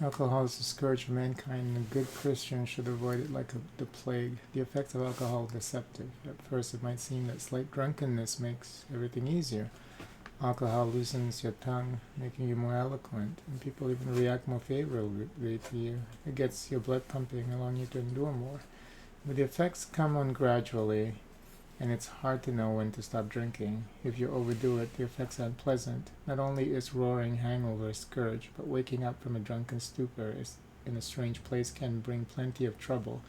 Alcohol is a scourge of mankind, and a good Christian should avoid it like the plague. The effects of alcohol are deceptive. At first, it might seem that slight drunkenness makes everything easier. Alcohol loosens your tongue, making you more eloquent, and people even react more favorably to you. It gets your blood pumping, allowing you to endure more. But the effects come on gradually, and it's hard to know when to stop drinking. If you overdo it, the effects are unpleasant. Not only is roaring hangover a scourge, but waking up from a drunken stupor in a strange place can bring plenty of trouble.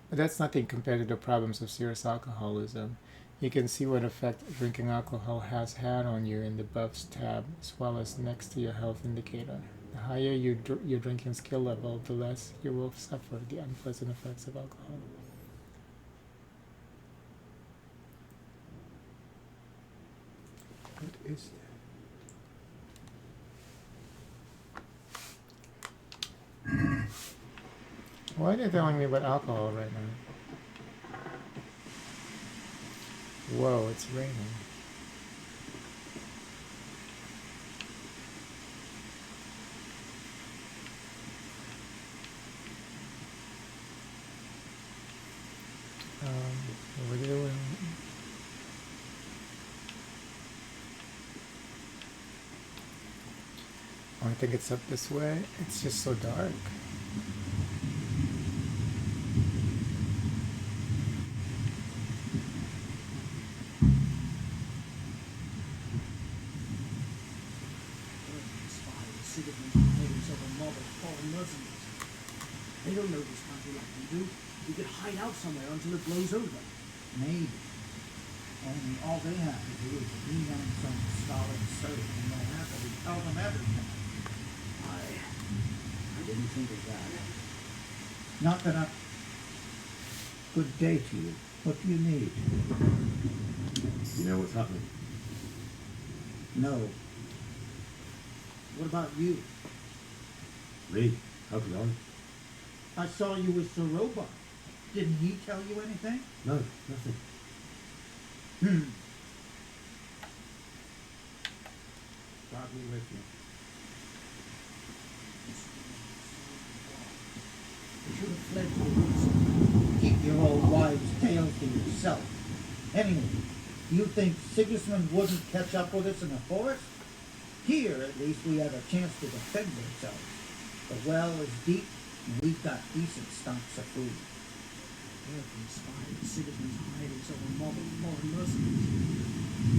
But that's nothing compared to the problems of serious alcoholism. You can see what effect drinking alcohol has had on you in the Buffs tab, as well as next to your health indicator. The higher your drinking skill level, the less you will suffer the unpleasant effects of alcohol. What is that? Why are they telling me about alcohol right now? Whoa, it's raining. What are you doing? Oh, I think it's up this way. It's just so dark. They don't know this country like we do. We could hide out somewhere until it blows over. Maybe. Only all they have to do is lean on some solid surf and they'll happily tell them everything. I didn't think of that. Not that I'm... Good day to you. What do you need? You know what's happening? No. What about you? Me? How could I? I saw you with Sir Robot. Didn't he tell you anything? No, nothing. God be with you. You should have fled to the woods. Keep your old wives' tales to yourself. Anyway, you think Sigismund wouldn't catch up with us in the forest? Here, at least, we have a chance to defend ourselves. The well is deep, and we've got decent stocks of food. They're from spies. Sigismund's hiding some mob of foreign mercenaries.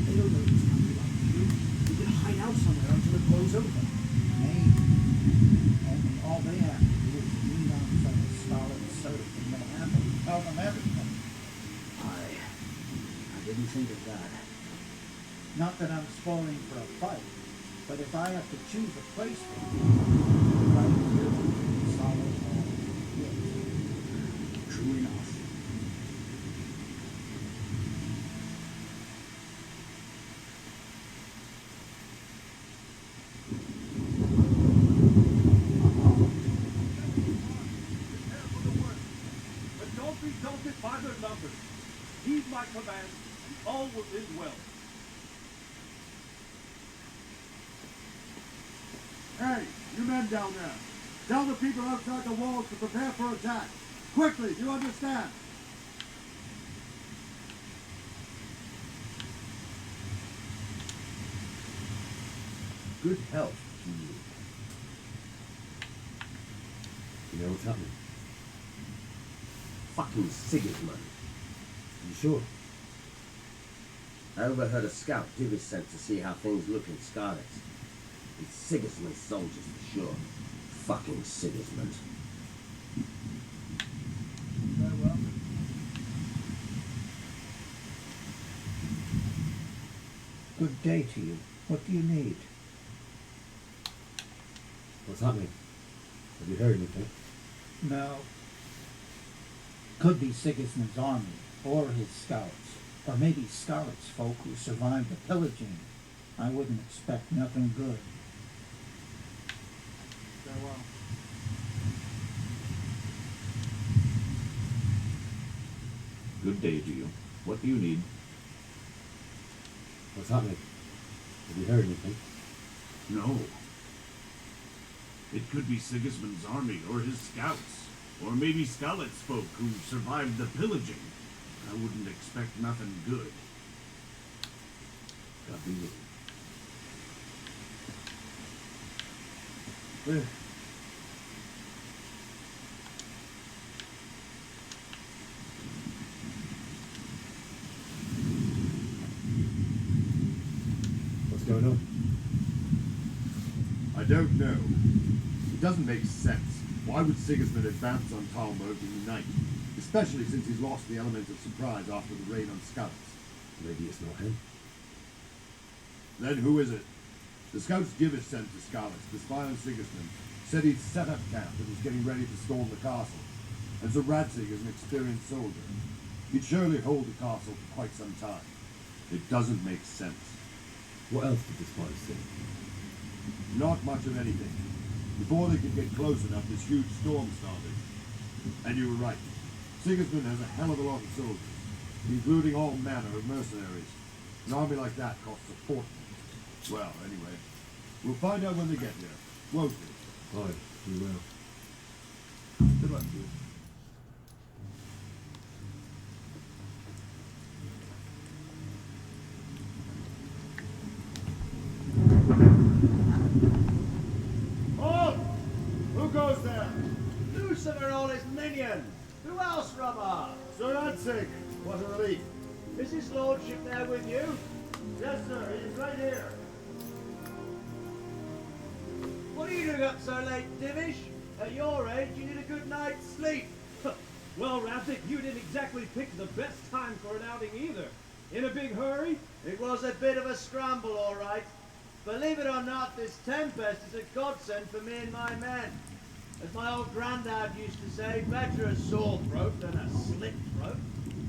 They don't know this country like we do. We could hide out somewhere until it blows over. Maybe. Only all they have to do is lean on some solid surf and they'll happily tell them everything. I didn't think of that. Not that I'm spoiling for a fight, but if I have to choose a place for you, right here in solid True enough. But don't be daunted by their numbers. Heed my command, and all will end well. Hey, you men down there. Tell the people outside the walls to prepare for attack. Quickly, do you understand? Good health to you. You know what's happening? Fucking Sigismund. You sure? I overheard a scout give his scent to see how things look in Scarlet. It's Sigismund's soldiers for sure. Fucking Sigismund. Very well. Good day to you. What do you need? What's happening? Have you heard anything? No. Could be Sigismund's army, or his scouts, or maybe Scarlet's folk who survived the pillaging. I wouldn't expect nothing good. Farewell. Good day to you. What do you need? What's happening? Have you heard anything? No. It could be Sigismund's army or his scouts, or maybe Skalitz folk who survived the pillaging. I wouldn't expect nothing good. Can't be wrong. Well, what's going on? I don't know. It doesn't make sense. Why would Sigismund advance on Talmberg in the night? Especially since he's lost the element of surprise after the raid on Skalitz. Maybe it's not him. Then who is it? The scouts Gibbous sent to Skalitz to spy on Sigismund said he'd set up camp and was getting ready to storm the castle. And so Radzig is an experienced soldier. He'd surely hold the castle for quite some time. It doesn't make sense. What else did the spies see? Not much of anything. Before they could get close enough, this huge storm started. And you were right. Sigismund has a hell of a lot of soldiers, including all manner of mercenaries. An army like that costs a fortune. Well, anyway, we'll find out when they get here, won't we? Aye, we will. Good luck to you. Halt! Who goes there? Lucifer and all his minions! Who else, Rubber? Sir Radzig, what a relief. Is his lordship there with you? Yes, sir, he's right here. What are you doing up so late, Divish? At your age, you need a good night's sleep. Well, Radzig, you didn't exactly pick the best time for an outing either. In a big hurry? It was a bit of a scramble, all right. Believe it or not, this tempest is a godsend for me and my men. As my old granddad used to say, better a sore throat than a slit throat.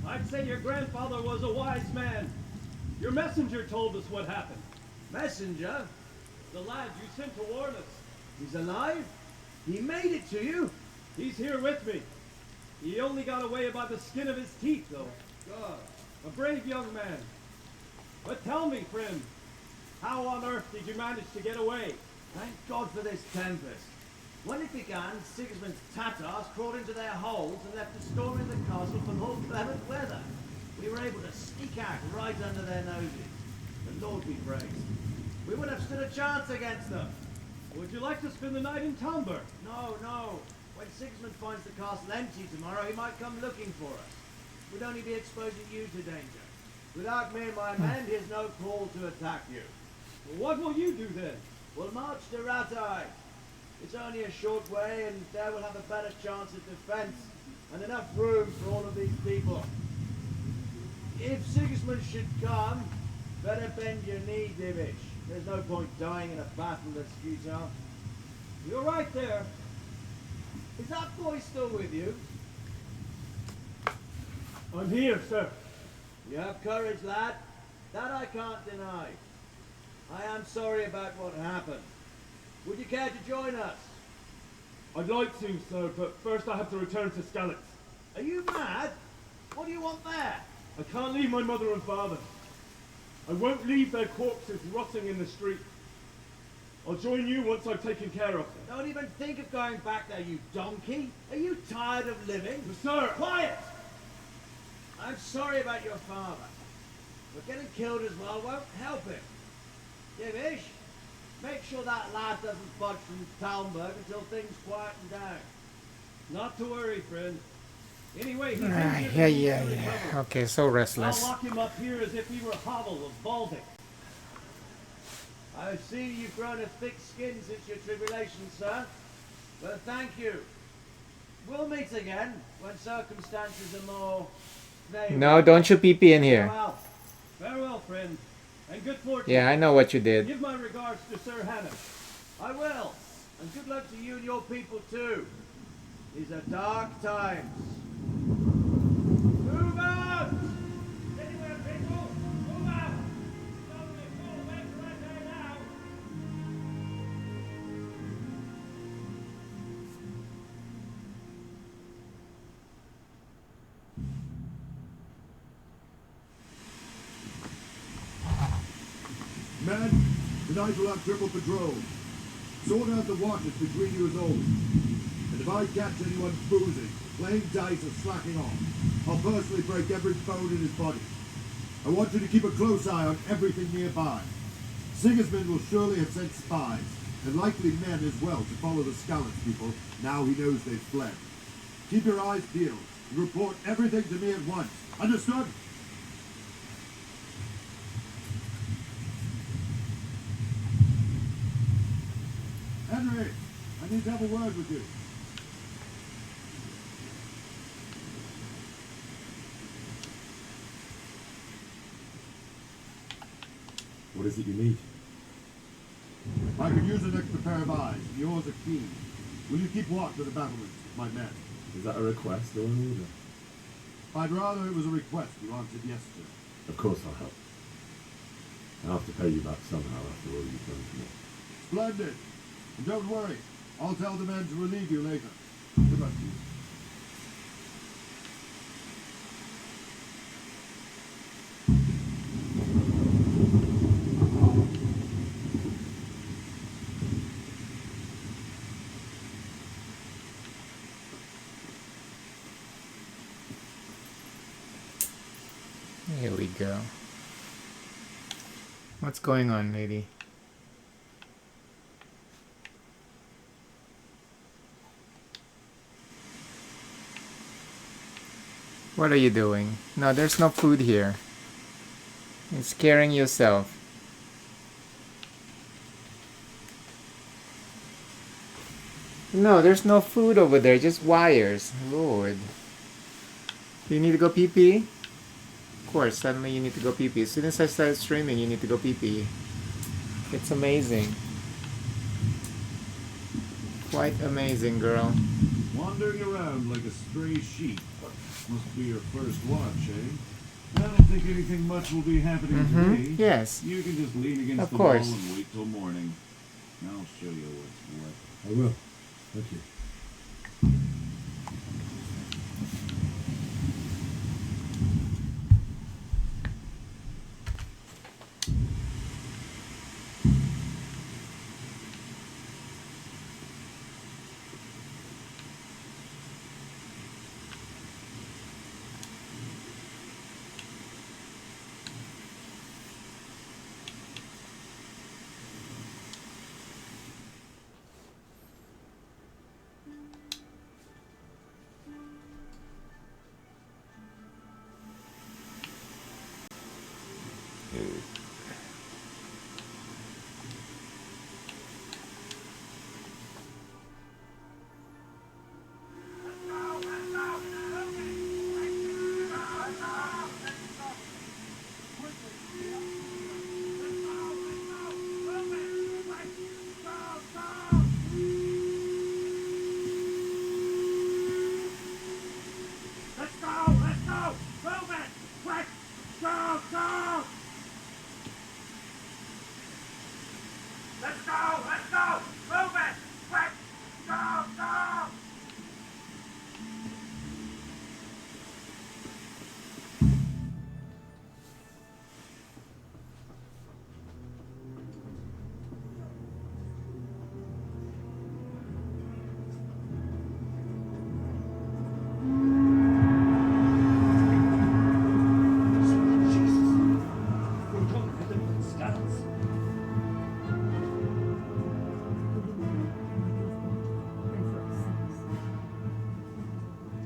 I'd say your grandfather was a wise man. Your messenger told us what happened. Messenger? The lad you sent to warn us. He's alive? He made it to you? He's here with me. He only got away by the skin of his teeth, though. God, a brave young man. But tell me, friend, how on earth did you manage to get away? Thank God for this tempest. When it began, Sigismund's Tatars crawled into their holes and left us storming the castle for more clement weather. We were able to sneak out right under their noses. The Lord be praised. We wouldn't have stood a chance against them. Would you like to spend the night in Talmberg? No, no. When Sigismund finds the castle empty tomorrow, he might come looking for us. We'd only be exposing you to danger. Without me and my men, he has no call to attack you. Well, what will you do then? We'll march to Ratai. It's only a short way, and there we'll have a better chance at defense, and enough room for all of these people. If Sigismund should come, better bend your knee, Divish. There's no point dying in a battle that's futile. You're right there. Is that boy still with you? I'm here, sir. You have courage, lad. That I can't deny. I am sorry about what happened. Would you care to join us? I'd like to, sir, but first I have to return to Skalitz. Are you mad? What do you want there? I can't leave my mother and father. I won't leave their corpses rotting in the street. I'll join you once I've taken care of them. Don't even think of going back there, you donkey. Are you tired of living? Sir! Quiet! I'm sorry about your father. But getting killed as well won't help him. Divish, make sure that lad doesn't budge from Talmberg until things quieten down. Not to worry, friend. Anyway, he's Yeah. Okay, so restless. I'll lock him up here as if he were Hovel of Baltic. I've seen you've grown a thick skin since your tribulation, sir. But thank you. We'll meet again when circumstances are more favorable. No, don't you pee in here. Farewell. Farewell, friend, and good fortune. Yeah, I know what you did. Give my regards to Sir Hannah. I will. And good luck to you and your people too. These are dark times. Move out! Anywhere, people! Move out! Don't be full back right there now! Men, tonight we'll have triple patrol. Sort out the waters between you as always. And if I catch anyone boozing, playing dice, or slacking off, I'll personally break every bone in his body. I want you to keep a close eye on everything nearby. Sigismund will surely have sent spies, and likely men as well, to follow the Skalitz people now he knows they've fled. Keep your eyes peeled and report everything to me at once. Understood? Henry, I need to have a word with you. What is it you need? I could use an extra pair of eyes, and yours are keen. Will you keep watch of the battlements, my men? Is that a request or an order? I'd rather it was a request you answered yes to. Of course I'll help. I'll have to pay you back somehow after all you've done for me. Splendid. And don't worry, I'll tell the men to relieve you later. Good luck to you. Here we go. What's going on, lady? What are you doing? No, there's no food here. You're scaring yourself. No, there's no food over there, just wires. Lord. Do you need to go pee-pee? Of course, suddenly you need to go pee-pee. As soon as I start streaming, you need to go pee-pee. It's amazing. Quite amazing, girl. Wandering around like a stray sheep. Must be your first watch, eh? I don't think anything much will be happening today. Yes. You can just lean against Of the course. wall and wait till morning. I'll show you what's what. I will. Thank you.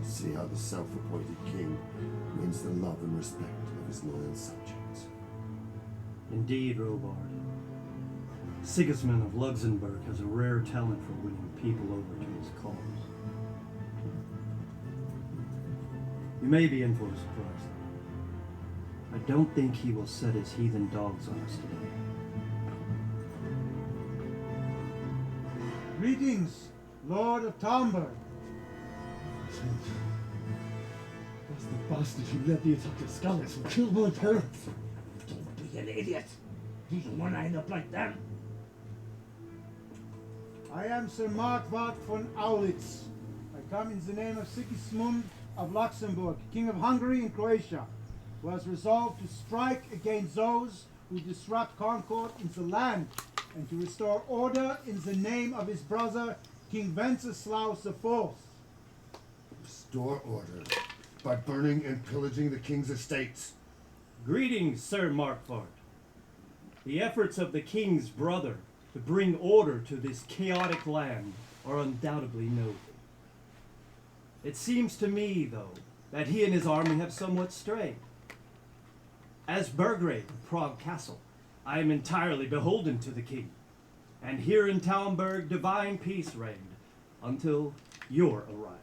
See how the self-appointed king wins the love and respect of his loyal subjects. Indeed, Robard. Sigismund of Luxembourg has a rare talent for winning people over to his cause. You may be in for a surprise, though. I don't think he will set his heathen dogs on us today. Greetings, Lord of Tomberg. That's the bastard who led the attack at Skalitz and killed my parents. Don't be an idiot. You don't want to end up like them. I am Sir Markwart von Aulitz. I come in the name of Sigismund of Luxembourg, King of Hungary and Croatia, who has resolved to strike against those who disrupt concord in the land and to restore order in the name of his brother, King Wenceslaus IV. Restore order by burning and pillaging the king's estates. Greetings, Sir Markvart. The efforts of the king's brother to bring order to this chaotic land are undoubtedly noble. It seems to me, though, that he and his army have somewhat strayed. As Burgrave of Prague Castle, I am entirely beholden to the king, and here in Talmberg divine peace reigned until your arrival.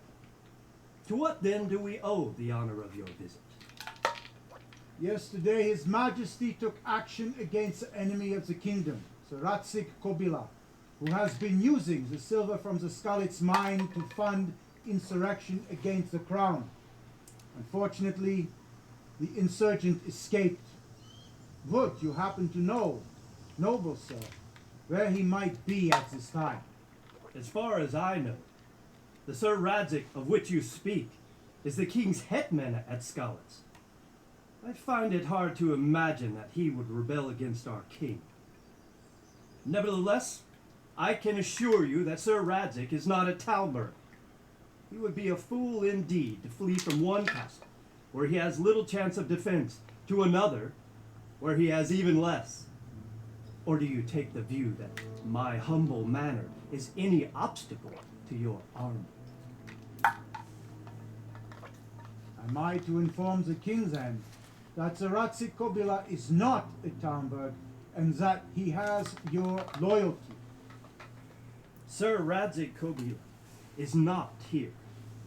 To what then do we owe the honor of your visit? Yesterday his majesty took action against the enemy of the kingdom, Sir Ratzik Kobila, who has been using the silver from the Skalitz mine to fund insurrection against the crown. Unfortunately, the insurgent escaped. Would you happen to know, noble sir, where he might be at this time? As far as I know, the Sir Radzik of which you speak is the king's hetman at Skalitz. I find it hard to imagine that he would rebel against our king. Nevertheless, I can assure you that Sir Radzik is not at Talmberg. He would be a fool indeed to flee from one castle, where he has little chance of defense, to another, where he has even less. Or do you take the view that my humble manner is any obstacle to your army? Am I to inform the king then that Sir Ratzik Kobila is not at Talmberg and that he has your loyalty? Sir Radzik Kobila is not here,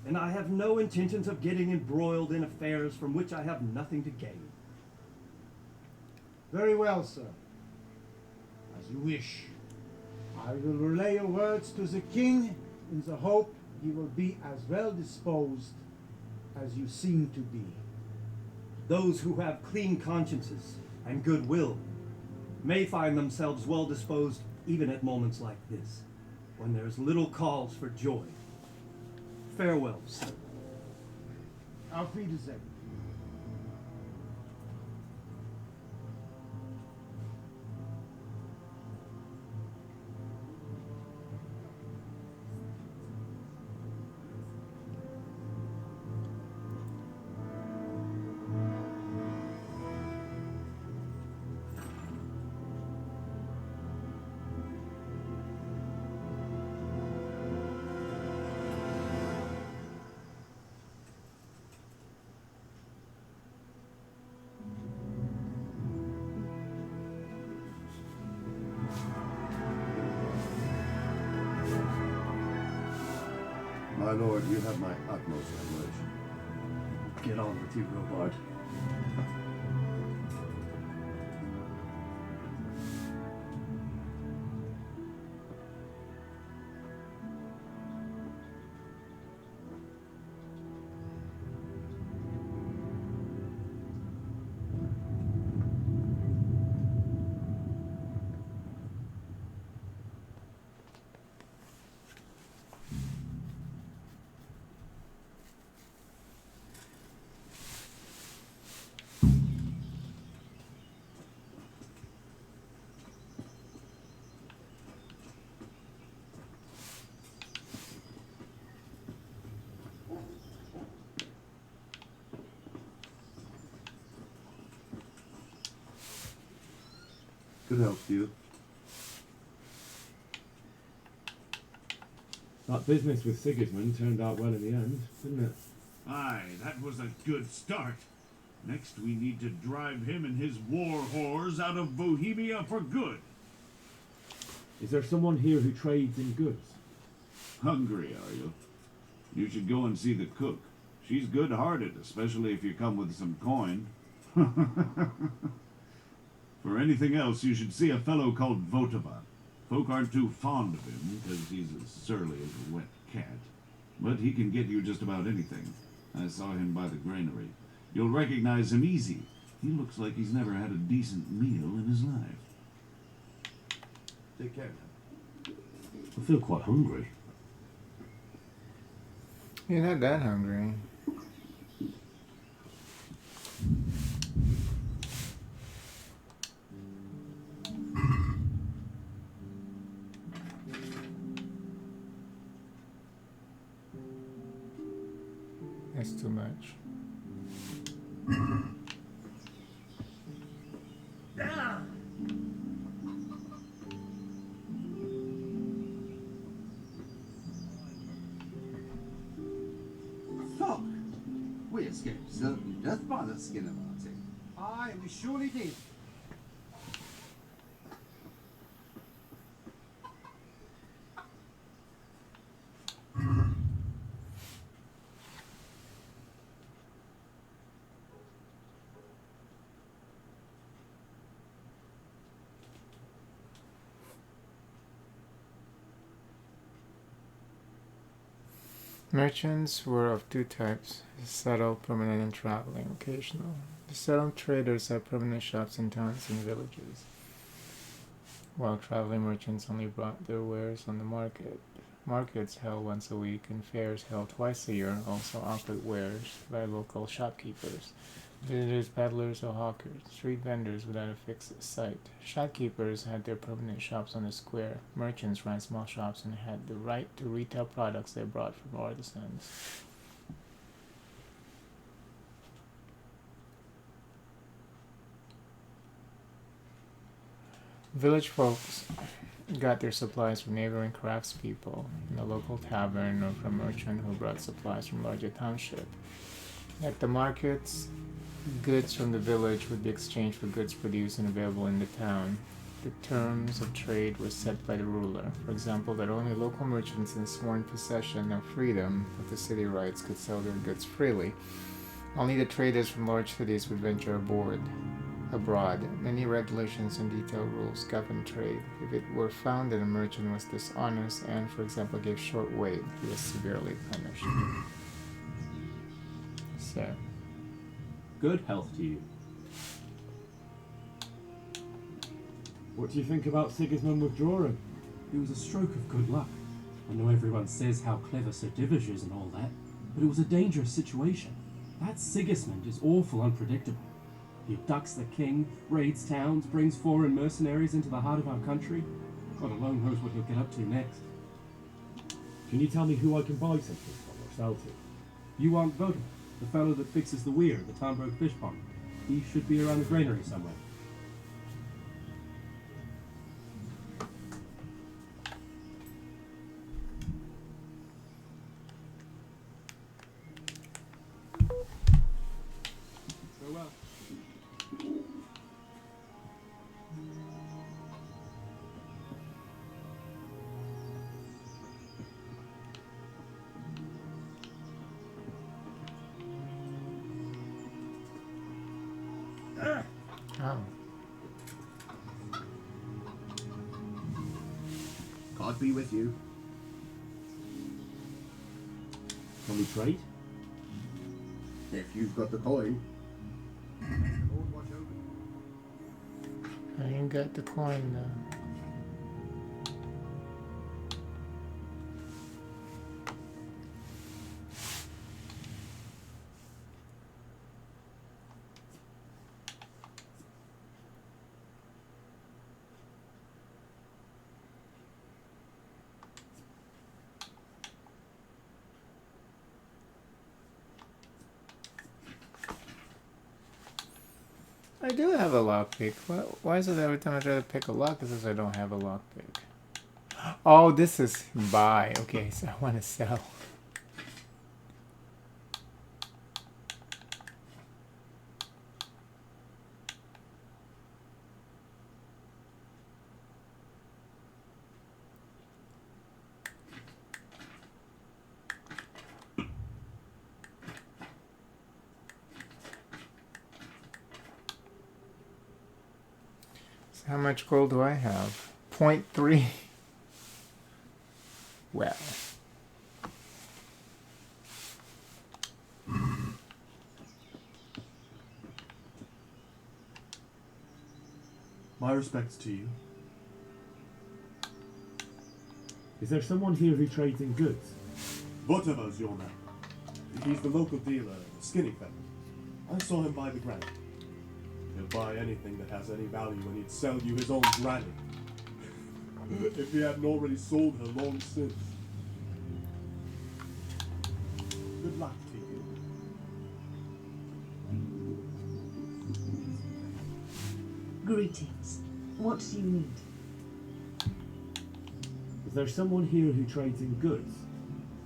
and I have no intentions of getting embroiled in affairs from which I have nothing to gain. Very well, sir. As you wish. I will relay your words to the king in the hope he will be as well disposed as you seem to be. Those who have clean consciences and goodwill may find themselves well disposed even at moments like this, when there's little cause for joy. Farewell, sir. Auf Wiedersehen. My lord, you have my utmost admiration. Get on with you, Robard. Good health to you. That business with Sigismund turned out well in the end, didn't it? Aye, that was a good start. Next we need to drive him and his war whores out of Bohemia for good. Is there someone here who trades in goods? Hungry, are you? You should go and see the cook. She's good-hearted, especially if you come with some coin. For anything else, you should see a fellow called Votava. Folk aren't too fond of him, because he's as surly as a wet cat. But he can get you just about anything. I saw him by the granary. You'll recognize him easy. He looks like he's never had a decent meal in his life. Take care. I feel quite hungry. You're not that hungry. It's too much. So, we escaped certain death by the skin of our teeth. Aye, we surely did. Merchants were of two types: settled, permanent, and traveling, occasional. The settled traders had permanent shops in towns and villages, while traveling merchants only brought their wares on the market. Markets held once a week and fairs held twice a year also offered wares by local shopkeepers, visitors, peddlers, or hawkers, street vendors without a fixed site. Shopkeepers had their permanent shops on the square. Merchants ran small shops and had the right to retail products they brought from artisans. Village folks got their supplies from neighboring craftspeople in the local tavern or from merchants who brought supplies from larger township. At the markets, goods from the village would be exchanged for goods produced and available in the town. The terms of trade were set by the ruler. For example, that only local merchants in sworn possession of freedom of the city rights could sell their goods freely. Only the traders from large cities would venture abroad. Many regulations and detailed rules governed trade. If it were found that a merchant was dishonest and, for example, gave short weight, he was severely punished. So, good health to you. What do you think about Sigismund withdrawing? It was a stroke of good luck. I know everyone says how clever Sir Divish is and all that, but it was a dangerous situation. That Sigismund is awful unpredictable. He abducts the king, raids towns, brings foreign mercenaries into the heart of our country. God alone knows what he'll get up to next. Can you tell me who I can buy something from or sell to? You want Vodem, the fellow that fixes the weir at the Townbrook fish pond. He should be around the granary somewhere. Farewell. oh, God be with you. Can we trade? If you've got the coin. Lord, watch over you. I ain't got the coin though. I do have a lockpick. Why is it every time I try to pick a lock, it says I don't have a lockpick? Oh, this is buy. Okay, so I want to sell. How much gold do I have? 0.3. Well. My respects to you. Is there someone here who trades in goods? Whatever's your man. He's the local dealer, the skinny fellow. I saw him buy the granny. He'll buy anything that has any value and he'd sell you his own granny. If he hadn't already sold her long since. Good luck to you. Greetings. What do you need? Is there someone here who trades in goods?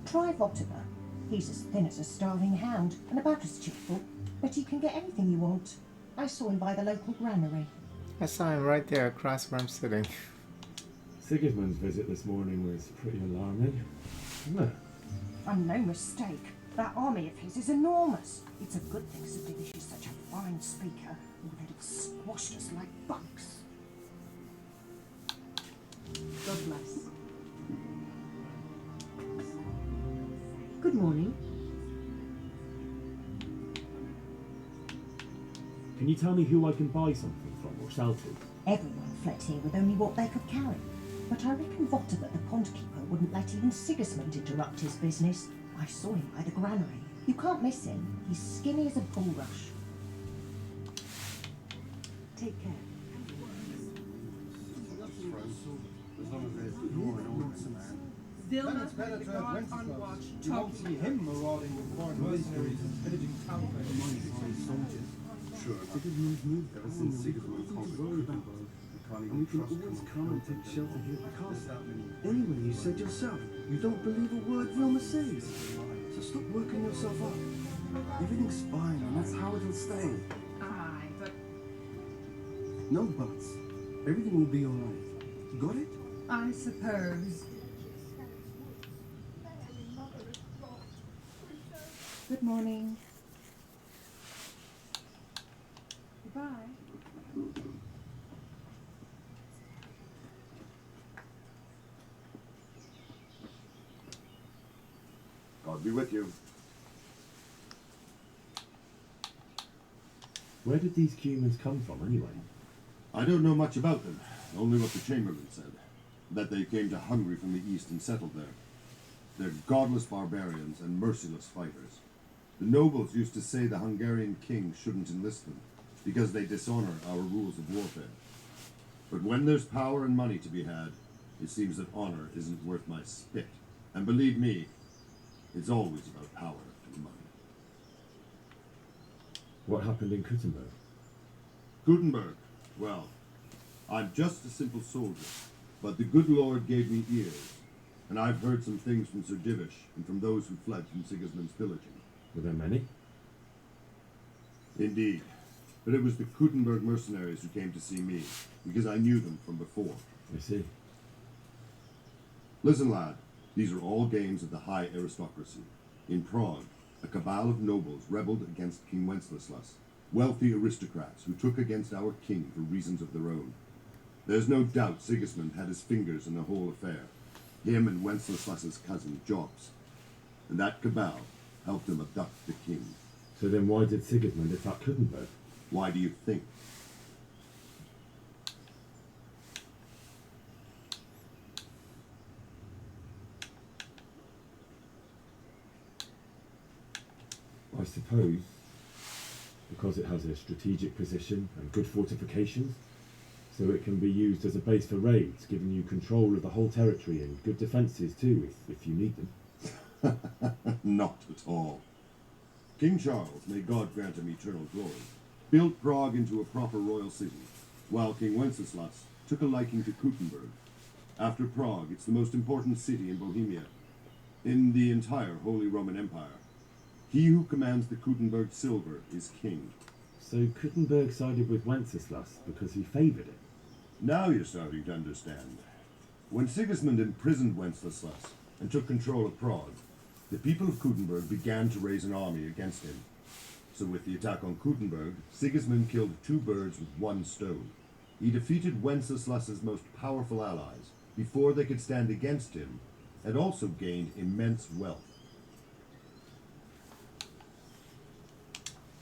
Try Vortimer. He's as thin as a starving hound and about as cheerful, but he can get anything you want. I saw him by the local granary. I saw him right there across where I'm sitting. Sigismund's visit this morning was pretty alarming, wasn't it? And no mistake. That army of his is enormous. It's a good thing Sir Divish is such a fine speaker, or they'd have squashed us like bugs. God bless. Good morning. Can you tell me who I can buy something from or sell to? Everyone fled here with only what they could carry. But I reckon Vortimer, the pond keeper, wouldn't let even Sigismund interrupt his business. I saw him by the granary. You can't miss him. He's skinny as a bulrush. Take care. As long as there's law and order, man. Then it's better to have Wenceslas. You won't see him marauding with foreign mercenaries and pillaging town for money for his soldiers. Sure, Sigismund's moved ever since Sigismund conquered Gutenberg. And we can always come and take shelter here at the castle. Anyway, you said yourself, you don't believe a word Vilma says. So stop working yourself up. Everything's fine, and that's how it'll stay. Aye, but... No buts. Everything will be alright. Got it? I suppose. Good morning. Goodbye. God be with you. Where did these humans come from, anyway? I don't know much about them, only what the Chamberlain said. That they came to Hungary from the east and settled there. They're godless barbarians and merciless fighters. The nobles used to say the Hungarian king shouldn't enlist them, because they dishonor our rules of warfare. But when there's power and money to be had, it seems that honor isn't worth my spit. And believe me, it's always about power and money. What happened in Gutenberg? Gutenberg, well, I'm just a simple soldier, but the good Lord gave me ears, and I've heard some things from Sir Divish and from those who fled from Sigismund's pillaging. Were there many? Indeed, but it was the Gutenberg mercenaries who came to see me, because I knew them from before. I see. Listen, lad, these are all games of the high aristocracy. In Prague, a cabal of nobles rebelled against King Wenceslas, wealthy aristocrats who took against our king for reasons of their own. There's no doubt Sigismund had his fingers in the whole affair, him and Wenceslas's cousin Jobs. And that cabal helped him abduct the king. So then why did Sigismund attack Gutenberg? Why do you think? I suppose because it has a strategic position and good fortifications, so it can be used as a base for raids, giving you control of the whole territory and good defences too, if you need them. Not at all. King Charles, may God grant him eternal glory, built Prague into a proper royal city, while King Wenceslas took a liking to Gutenberg. After Prague, it's the most important city in Bohemia, in the entire Holy Roman Empire. He who commands the Gutenberg silver is king. So Gutenberg sided with Wenceslas because he favoured it? Now you're starting to understand. When Sigismund imprisoned Wenceslas and took control of Prague, the people of Gutenberg began to raise an army against him. So with the attack on Gutenberg, Sigismund killed two birds with one stone. He defeated Wenceslas's most powerful allies before they could stand against him, and also gained immense wealth.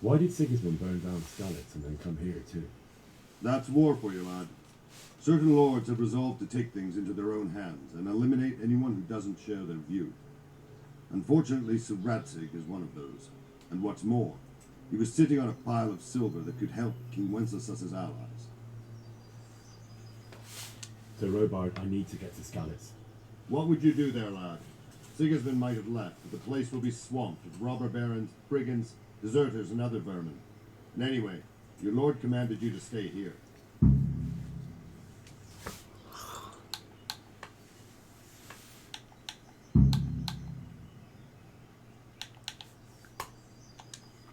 Why did Sigismund burn down Skalitz and then come here too? That's war for you, lad. Certain lords have resolved to take things into their own hands and eliminate anyone who doesn't share their view. Unfortunately, Sir Radzig is one of those. And what's more, he was sitting on a pile of silver that could help King Wenceslas's allies. So Robard, I need to get to Skalitz. What would you do there, lad? Sigismund might have left, but the place will be swamped with robber barons, brigands, deserters, and other vermin. And anyway, your lord commanded you to stay here.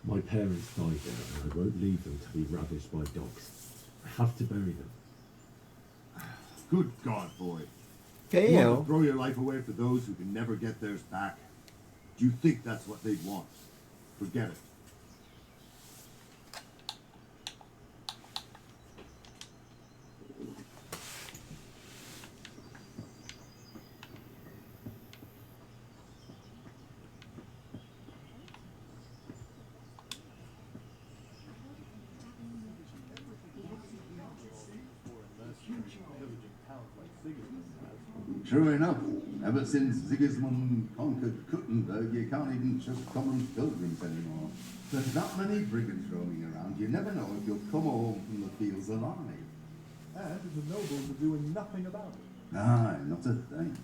My parents died there, and I won't leave them to be ravaged by dogs. I have to bury them. Good God, boy. Hey, You yo. want to throw your life away for those who can never get theirs back? Do you think that's what they'd want? Forget it. True enough, ever since Sigismund conquered Kuttenberg, you can't even trust common pilgrims anymore. There's that many brigands roaming around, you never know if you'll come home from the fields alive. And the nobles are doing nothing about it. Aye, not a thing.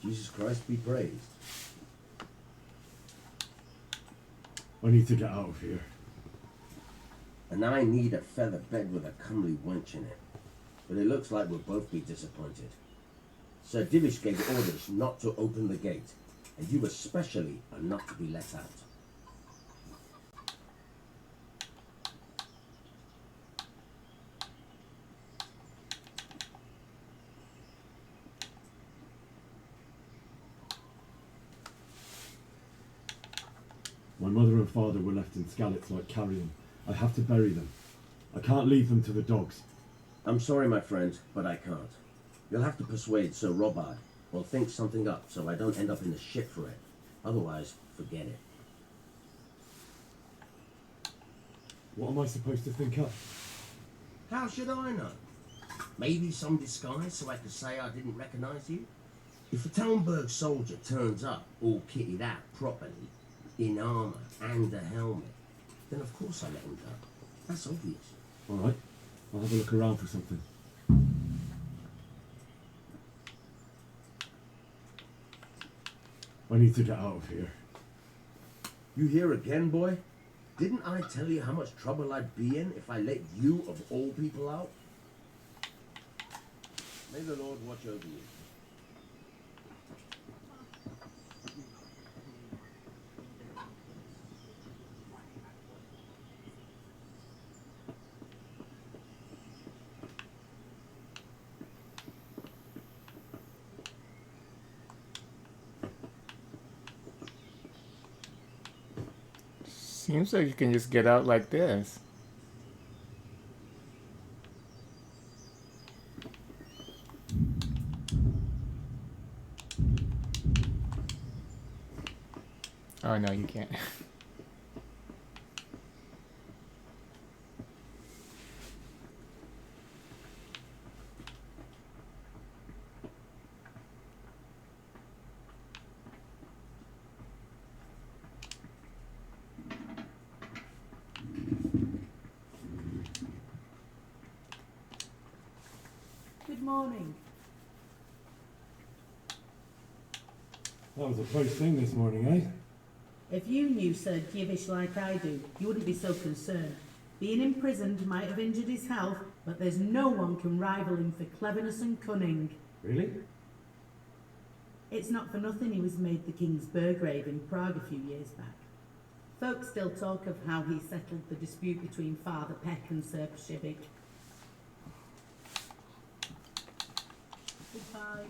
Jesus Christ be praised. I need to get out of here. And I need a feather bed with a comely wench in it. But it looks like we'll both be disappointed. Sir Divish gave orders not to open the gate, and you especially are not to be let out. My mother and father were left in Skalitz like carrion. I have to bury them. I can't leave them to the dogs. I'm sorry, my friend, but I can't. You'll have to persuade Sir Robard, or think something up so I don't end up in the shit for it. Otherwise, forget it. What am I supposed to think up? How should I know? Maybe some disguise so I could say I didn't recognize you? If a Talmberg soldier turns up all kitted out properly, in armour and a helmet, then of course I let him go. That's obvious. Alright, I'll have a look around for something. I need to get out of here. You here again, boy? Didn't I tell you how much trouble I'd be in if I let you, of all people, out? May the Lord watch over you. Seems like you can just get out like this. Oh no, you can't. Good morning. That was a close thing this morning, eh? If you knew Sir Divish like I do, you wouldn't be so concerned. Being imprisoned might have injured his health, but there's no one can rival him for cleverness and cunning. Really? It's not for nothing he was made the King's Burgrave in Prague a few years back. Folk still talk of how he settled the dispute between Father Peck and Sir Pshivik. Goodbye.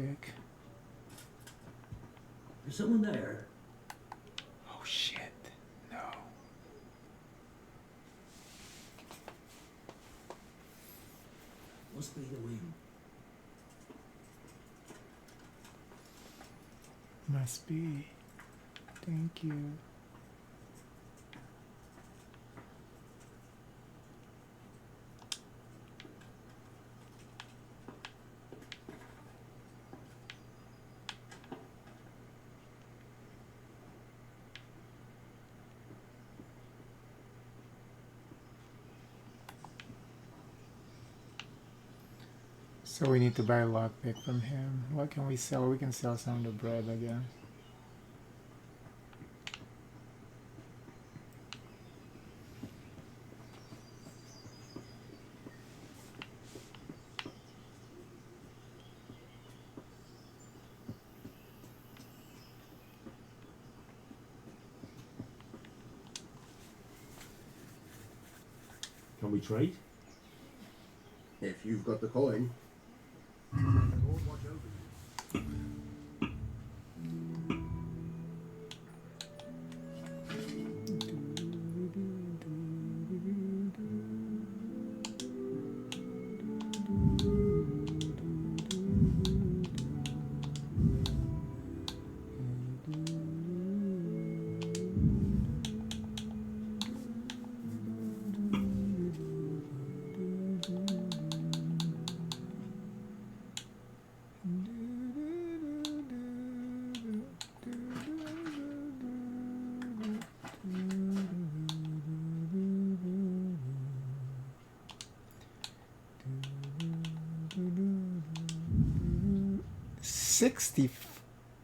lockpick. Is someone there? Oh shit. No. Must be the wind. Must be. Thank you. So we need to buy a lockpick from him. What can we sell? We can sell some of the bread, I guess. Can we trade? If you've got the coin.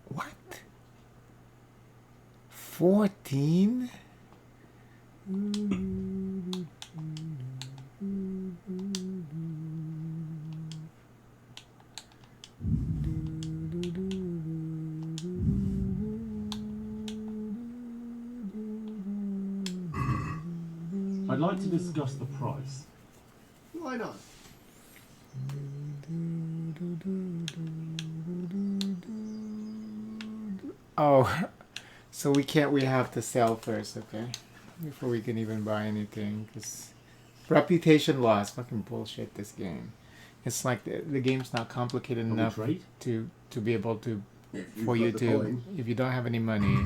What? 14? I'd like to discuss the price. Why not? Oh, so we have to sell first, okay? Before we can even buy anything, because reputation loss, fucking bullshit, this game. It's like the game's not complicated enough to be able to, for you to, if you don't have any money,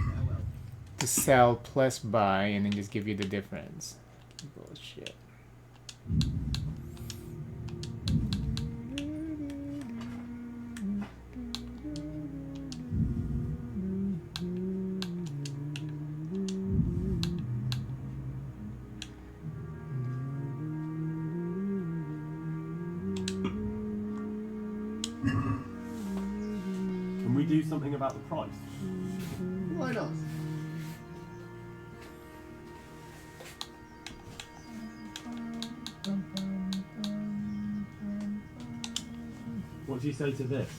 to sell plus buy and then just give you the difference. Bullshit. Can we do something about the price? Why not? What do you say to this?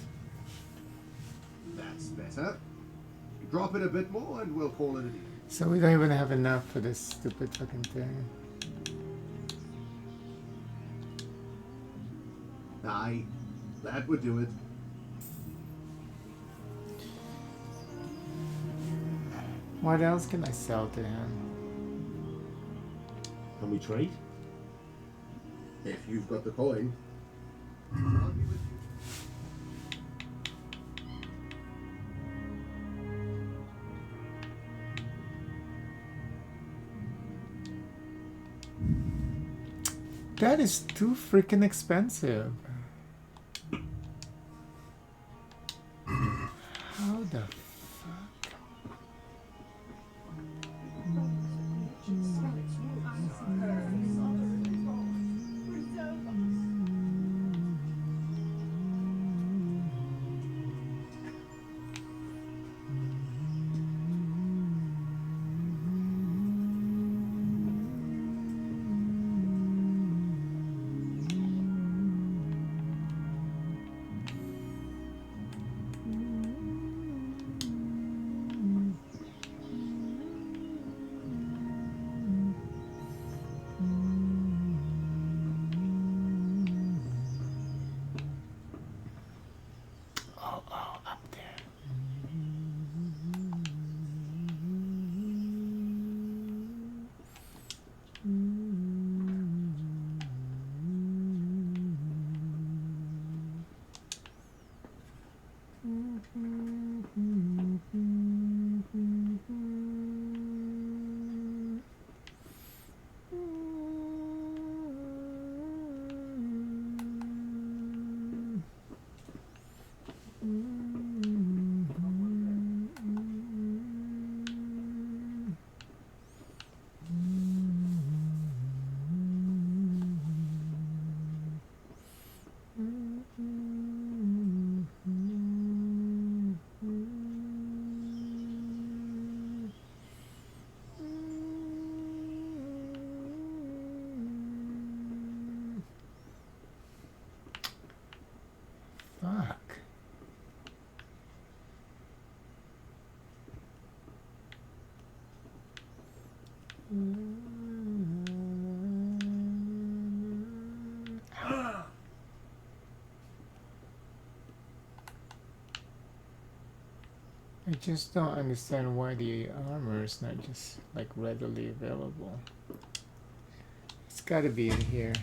That's better. Drop it a bit more and we'll call it a deal. So we don't even have enough for this stupid fucking thing. Aye, that would do it. What else can I sell to him? Can we trade? If you've got the coin. I'll be with you. That is too freaking expensive. How the fuck? I just don't understand why the armor is not just like readily available. It's gotta be in here.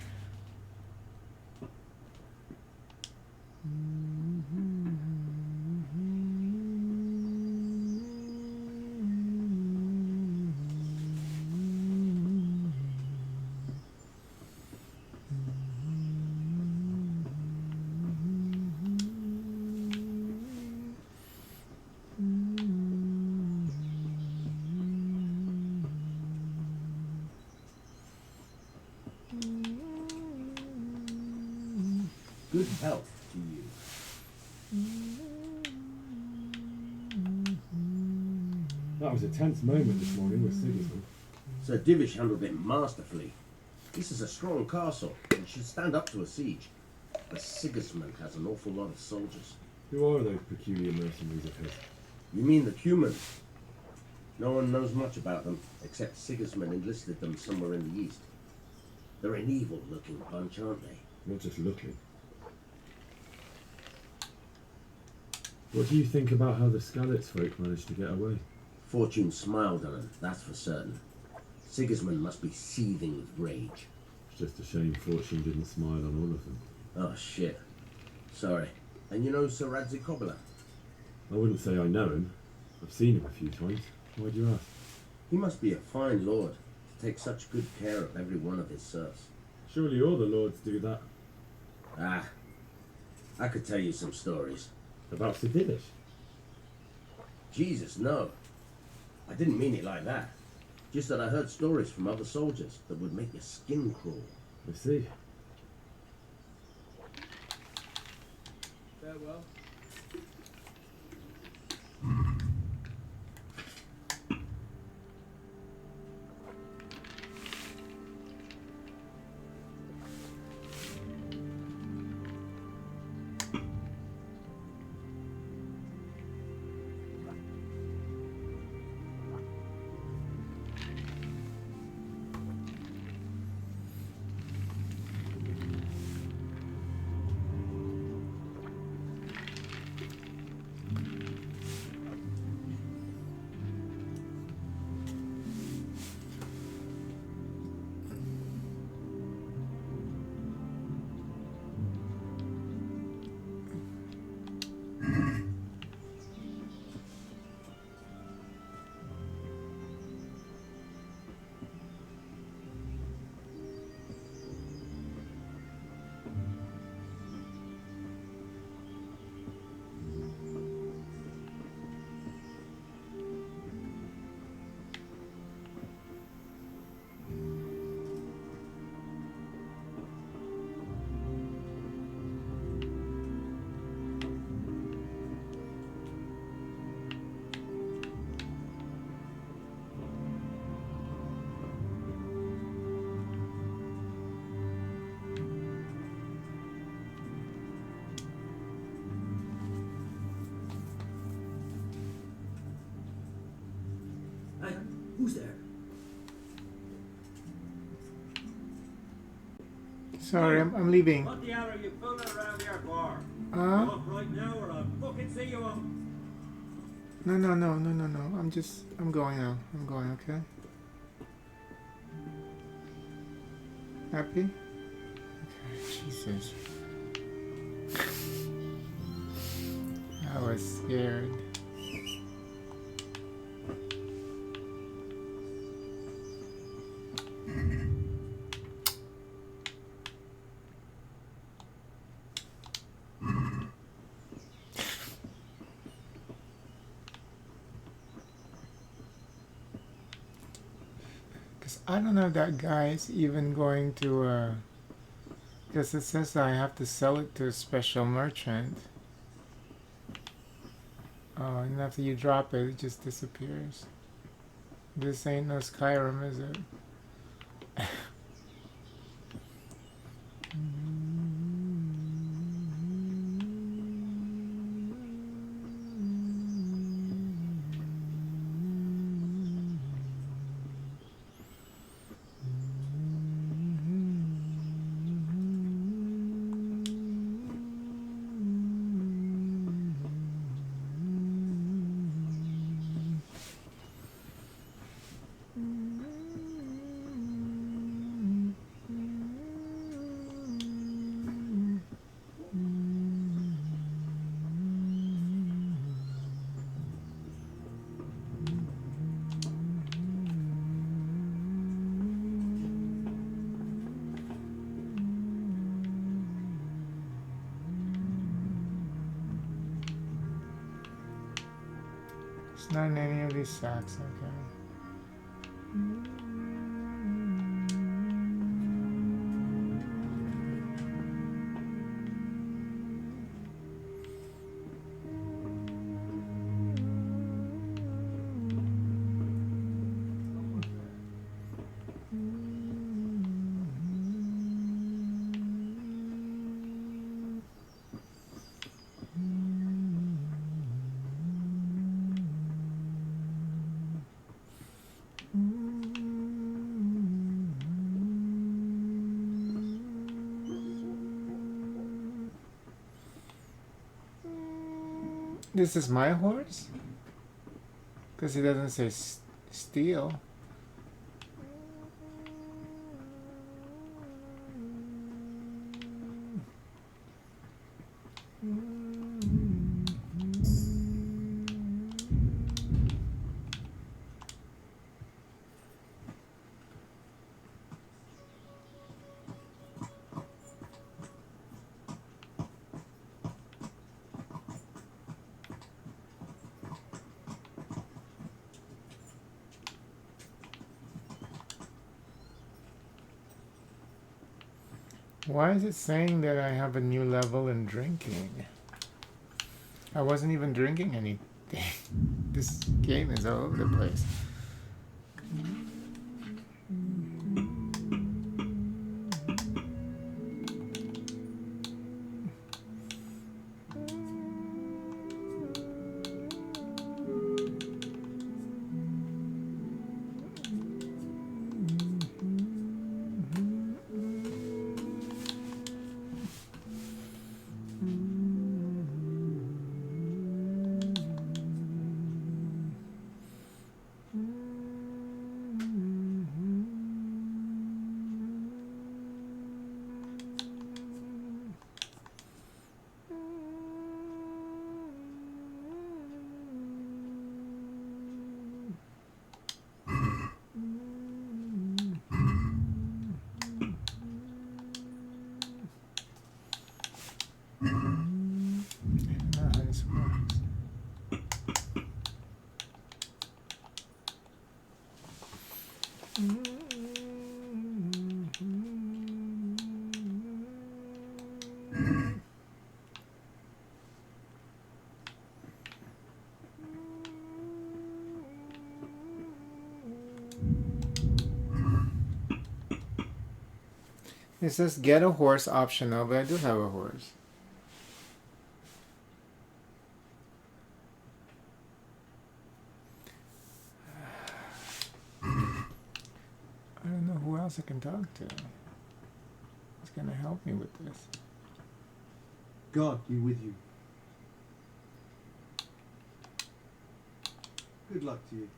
Good health to you. That was a tense moment this morning with Sigismund. Sir Divish handled it masterfully. This is a strong castle and should stand up to a siege. But Sigismund has an awful lot of soldiers. Who are those peculiar mercenaries of his? You mean the Cumans? No one knows much about them, except Sigismund enlisted them somewhere in the east. They're an evil-looking bunch, aren't they? Not just looking. What do you think about how the Skalitz folk managed to get away? Fortune smiled on them, that's for certain. Sigismund must be seething with rage. It's just a shame Fortune didn't smile on all of them. Oh, shit. Sorry. And you know Sir Radzikobila? I wouldn't say I know him. I've seen him a few times. Why do you ask? He must be a fine lord to take such good care of every one of his serfs. Surely all the lords do that. Ah, I could tell you some stories. About Sir Divish? Jesus, no. I didn't mean it like that. Just that I heard stories from other soldiers that would make your skin crawl. I see. Farewell. Hey, who's there? Sorry, I'm leaving. What the hell are you fooling around here for? Huh? You up right now or I'll fucking see you up. No. I'm going now. I'm going, okay? Happy? Okay, Jesus. I was scared. I don't know if that guy's even going to, because it says I have to sell it to a special merchant. Oh, and after you drop it, it just disappears. This ain't no Skyrim, is it? It's not in any of these sacks, okay. This is my horse? Because he doesn't say steal. Why is it saying that I have a new level in drinking? I wasn't even drinking anything. This game is all over the place. It says get a horse optional, but I do have a horse. I don't know who else I can talk to. Who's going to help me with this? God be with you. Good luck to you.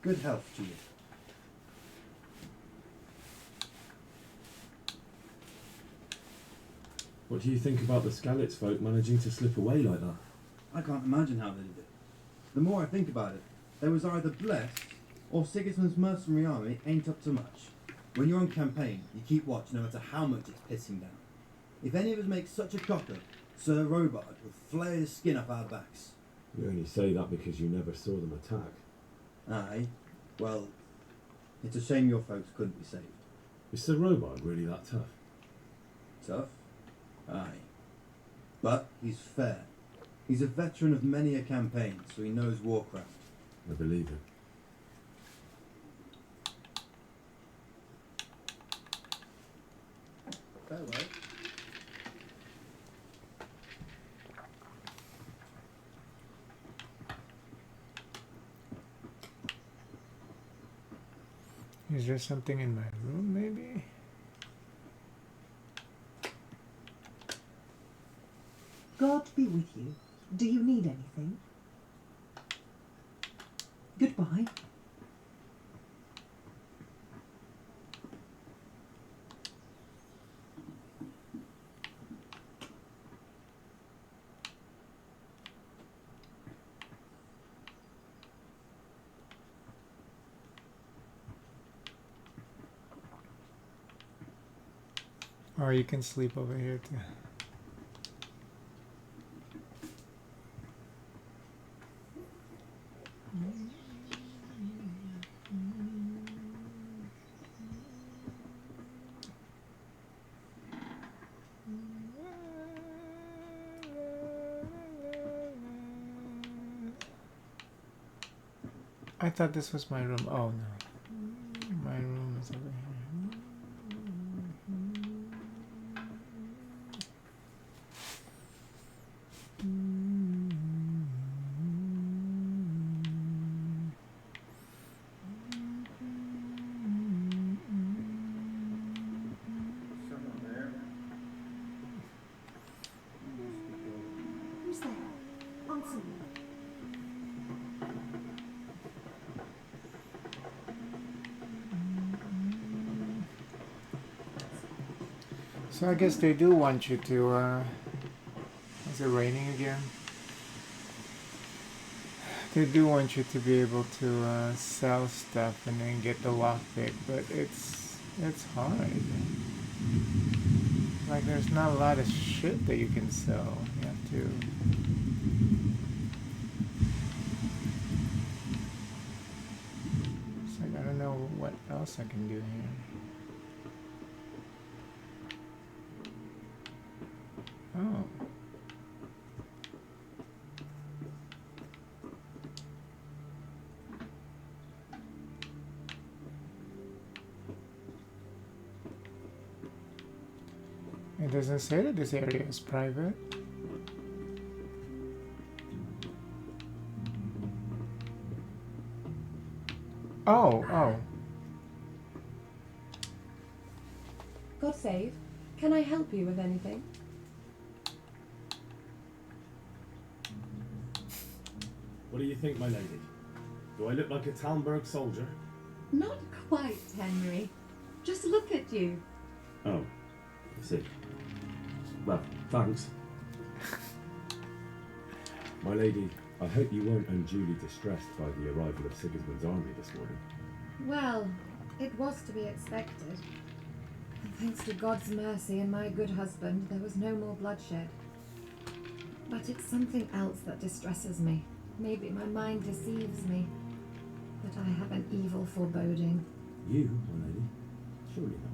Good health to you. What do you think about the Skalitz folk managing to slip away like that? I can't imagine how they did it. The more I think about it, they was either blessed or Sigismund's mercenary army ain't up to much. When you're on campaign, you keep watch no matter how much it's pissing down. If any of us make such a cocker, Sir Robard would flare his skin up our backs. You only say that because you never saw them attack. Aye, well, it's a shame your folks couldn't be saved. Is Sir Robard really that tough? Tough? Aye. But he's fair. He's a veteran of many a campaign, so he knows warcraft. I believe it. Farewell. Is there something in my room, maybe? God be with you. Do you need anything? Goodbye. Or you can sleep over here too. I thought this was my room. Oh no. My room is over here. Someone there? Who's there? Answer me. So I guess they do want you to, is it raining again? They do want you to be able to sell stuff and then get the lockpick, but it's hard. Like there's not a lot of shit that you can sell. You have to. It's like I don't know what else I can do here. Oh. It doesn't say that this area is private. Oh. God save. Can I help you with anything? What do you think, my lady? Do I look like a Talmberg soldier? Not quite, Henry. Just look at you. Oh, I see. Well, thanks. My lady, I hope you weren't unduly distressed by the arrival of Sigismund's army this morning. Well, it was to be expected. And thanks to God's mercy and my good husband, there was no more bloodshed. But it's something else that distresses me. Maybe my mind deceives me. But I have an evil foreboding. You, my lady? Surely not.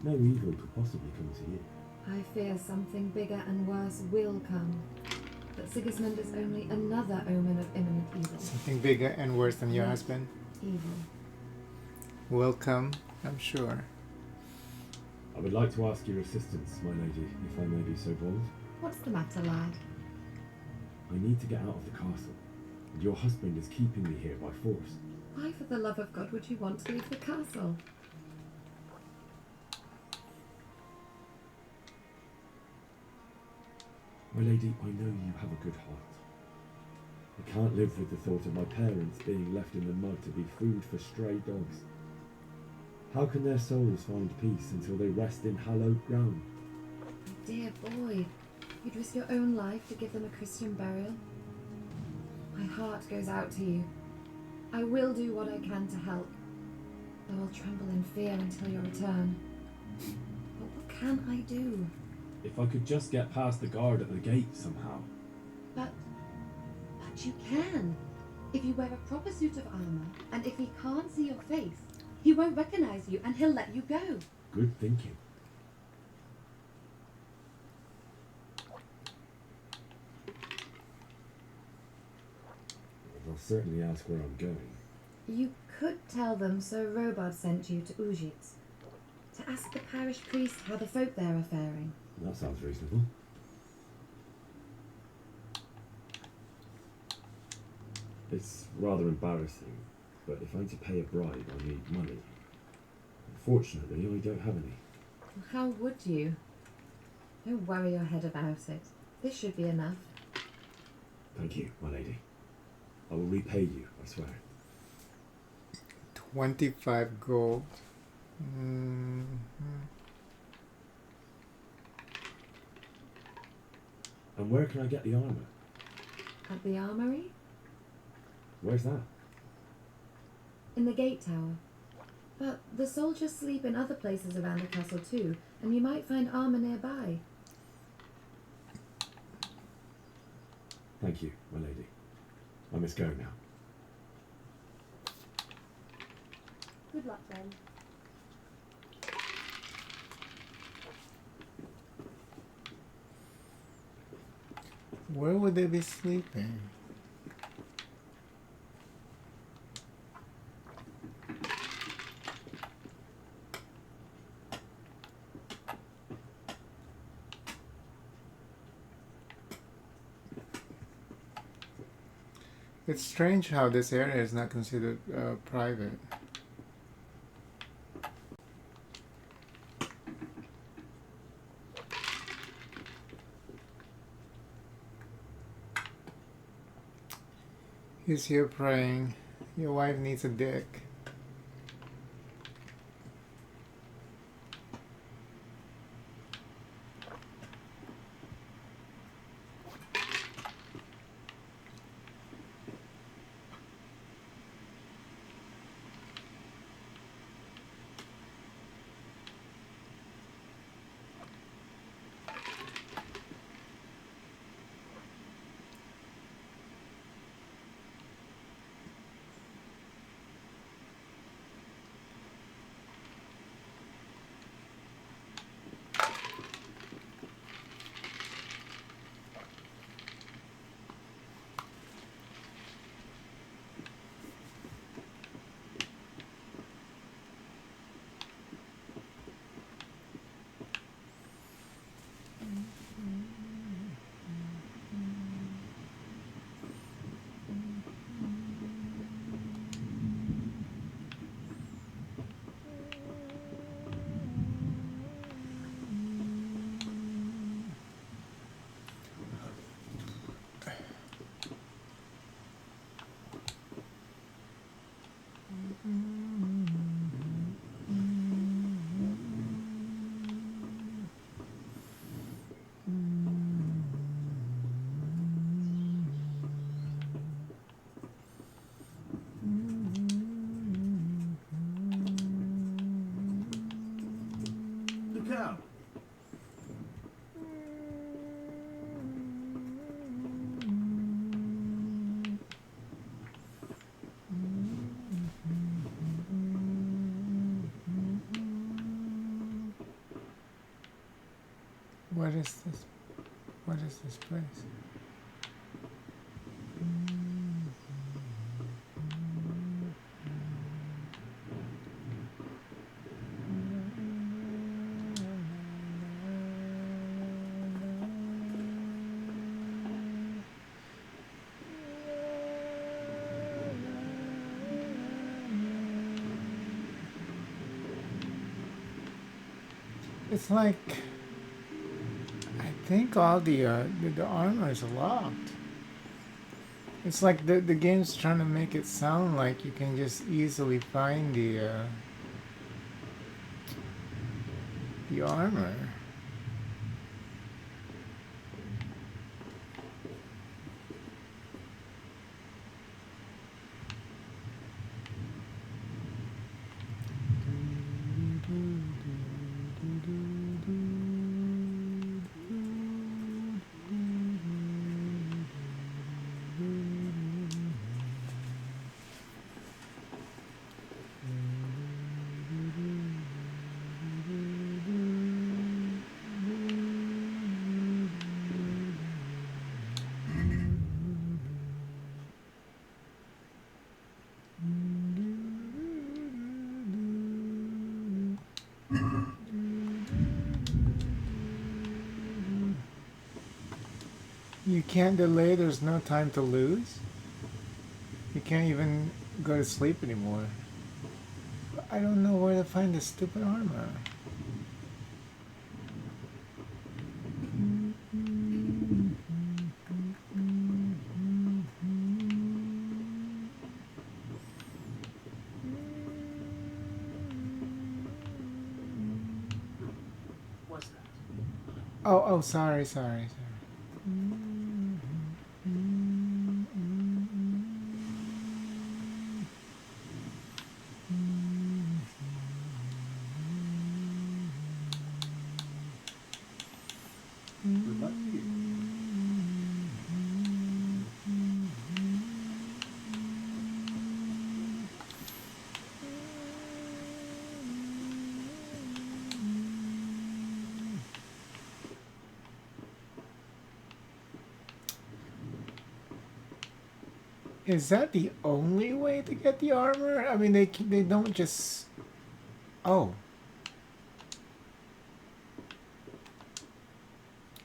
No evil could possibly come to you. I fear something bigger and worse will come. That Sigismund is only another omen of imminent evil. Something bigger and worse than your Yes. husband Evil. will come, I'm sure. I would like to ask your assistance, my lady, if I may be so bold. What's the matter, lad? I need to get out of the castle, and your husband is keeping me here by force. Why, for the love of God, would you want to leave the castle? My lady, I know you have a good heart. I can't live with the thought of my parents being left in the mud to be food for stray dogs. How can their souls find peace until they rest in hallowed ground? Dear boy, you'd risk your own life to give them a Christian burial. My heart goes out to you. I will do what I can to help, though I'll tremble in fear until your return. But what can I do? If I could just get past the guard at the gate somehow. But you can. If you wear a proper suit of armor, and if he can't see your face, he won't recognize you and he'll let you go. Good thinking. I'll certainly ask where I'm going. You could tell them Sir Robard sent you to Ujitz to ask the parish priest how the folk there are faring. That sounds reasonable. It's rather embarrassing, but if I'm to pay a bribe, I need money. Unfortunately, I don't have any. How would you? Don't worry your head about it. This should be enough. Thank you, my lady. I will repay you, I swear. 25 gold. And where can I get the armour? At the armory? Where's that? In the gate tower. But the soldiers sleep in other places around the castle too, and you might find armour nearby. Thank you, my lady. I must go now. Good luck then. Where would they be sleeping? It's strange how this area is not considered private. He's here praying. Your wife needs a dick. Look out! What is this? What is this place? It's like I think all the armor is locked. It's like the game's trying to make it sound like you can just easily find the armor. You can't delay, there's no time to lose. You can't even go to sleep anymore. I don't know where to find this stupid armor. What's that? Oh, sorry. Good luck to you. Is that the only way to get the armor? I mean, they don't just... Oh.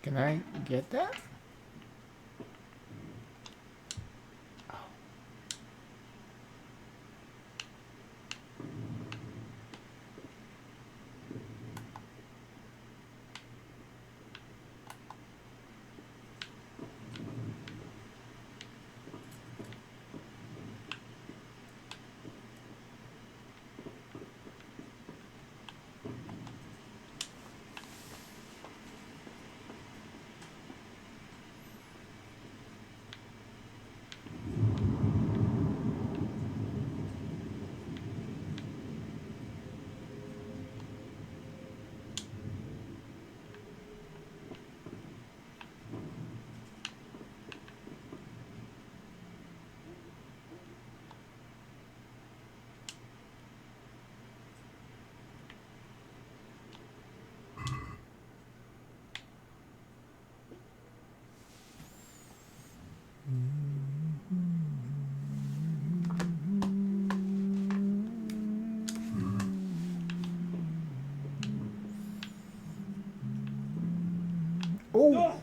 Can I get that? Oh!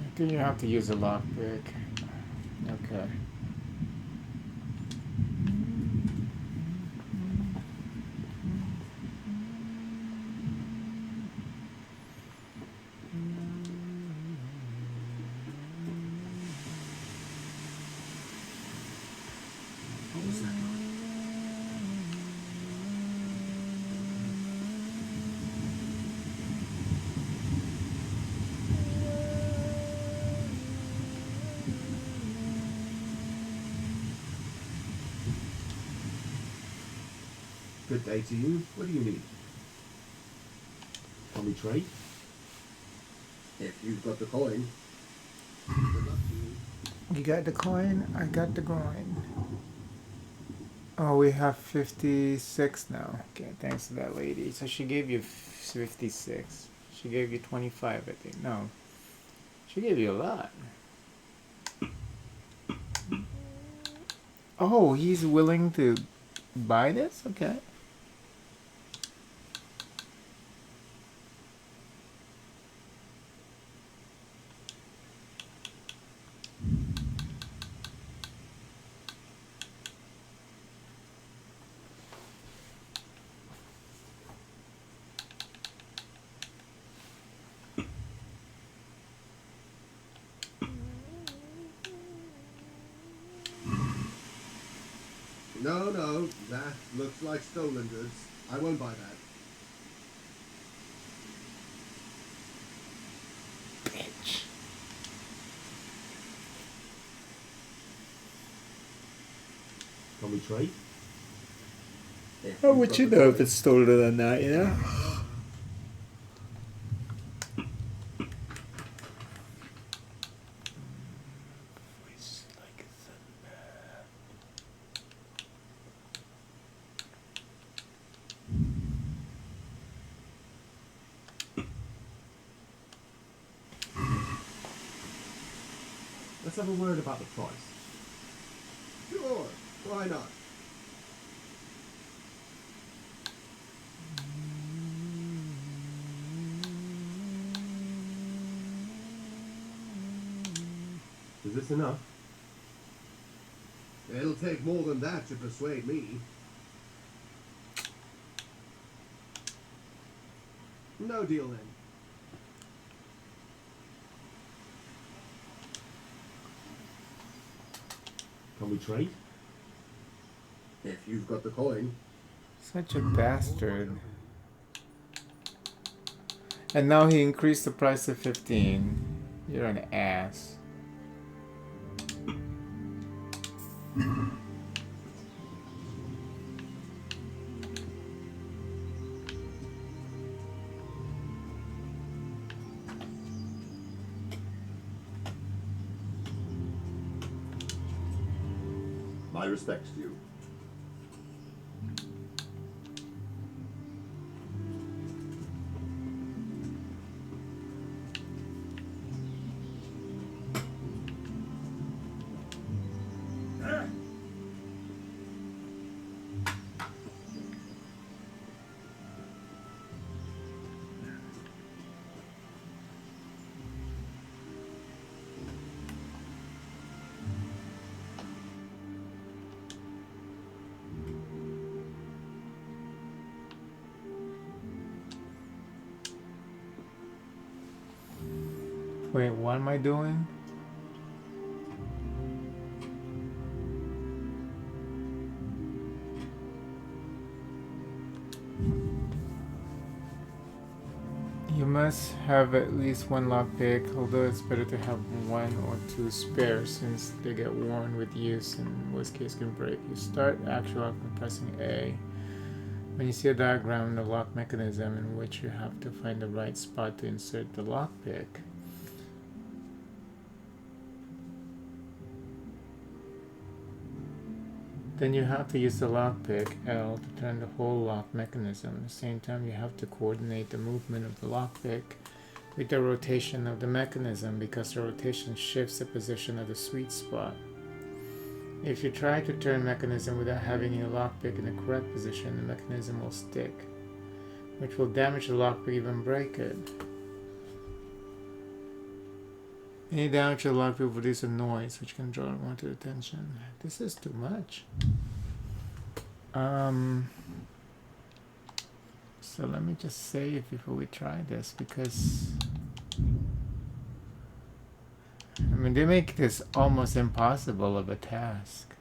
I think you have to use a lockpick. Okay. What was that like? Good day to you. What do you need? Can we trade? If you've got the coin. You got the coin, I got the groin. Oh, we have 56 now. Okay, thanks to that lady. So she gave you 56. She gave you 25, I think. No. She gave you a lot. Oh, he's willing to buy this? Okay. No, that looks like stolen goods. I won't buy that. Bitch. Can we trade? How would you know if it's stolen or not, you know? Let's have a word about the price. Sure, why not? this enough? It'll take more than that to persuade me. No deal then. Can we trade? If you've got the coin. Such a bastard. And now he increased the price to 15. You're an ass. My respects to you. Wait, what am I doing? You must have at least one lockpick, although it's better to have one or two spare since they get worn with use and in worst case can break. You start actual lock by pressing A. When you see a diagram of the lock mechanism in which you have to find the right spot to insert the lockpick, then you have to use the lockpick L to turn the whole lock mechanism. At the same time, you have to coordinate the movement of the lockpick with the rotation of the mechanism because the rotation shifts the position of the sweet spot. If you try to turn the mechanism without having your lockpick in the correct position, the mechanism will stick, which will damage the lockpick, even break it. Any damage to the lockpick will produce a noise which can draw unwanted attention. This is too much. So let me just save before we try this because I mean they make this almost impossible of a task.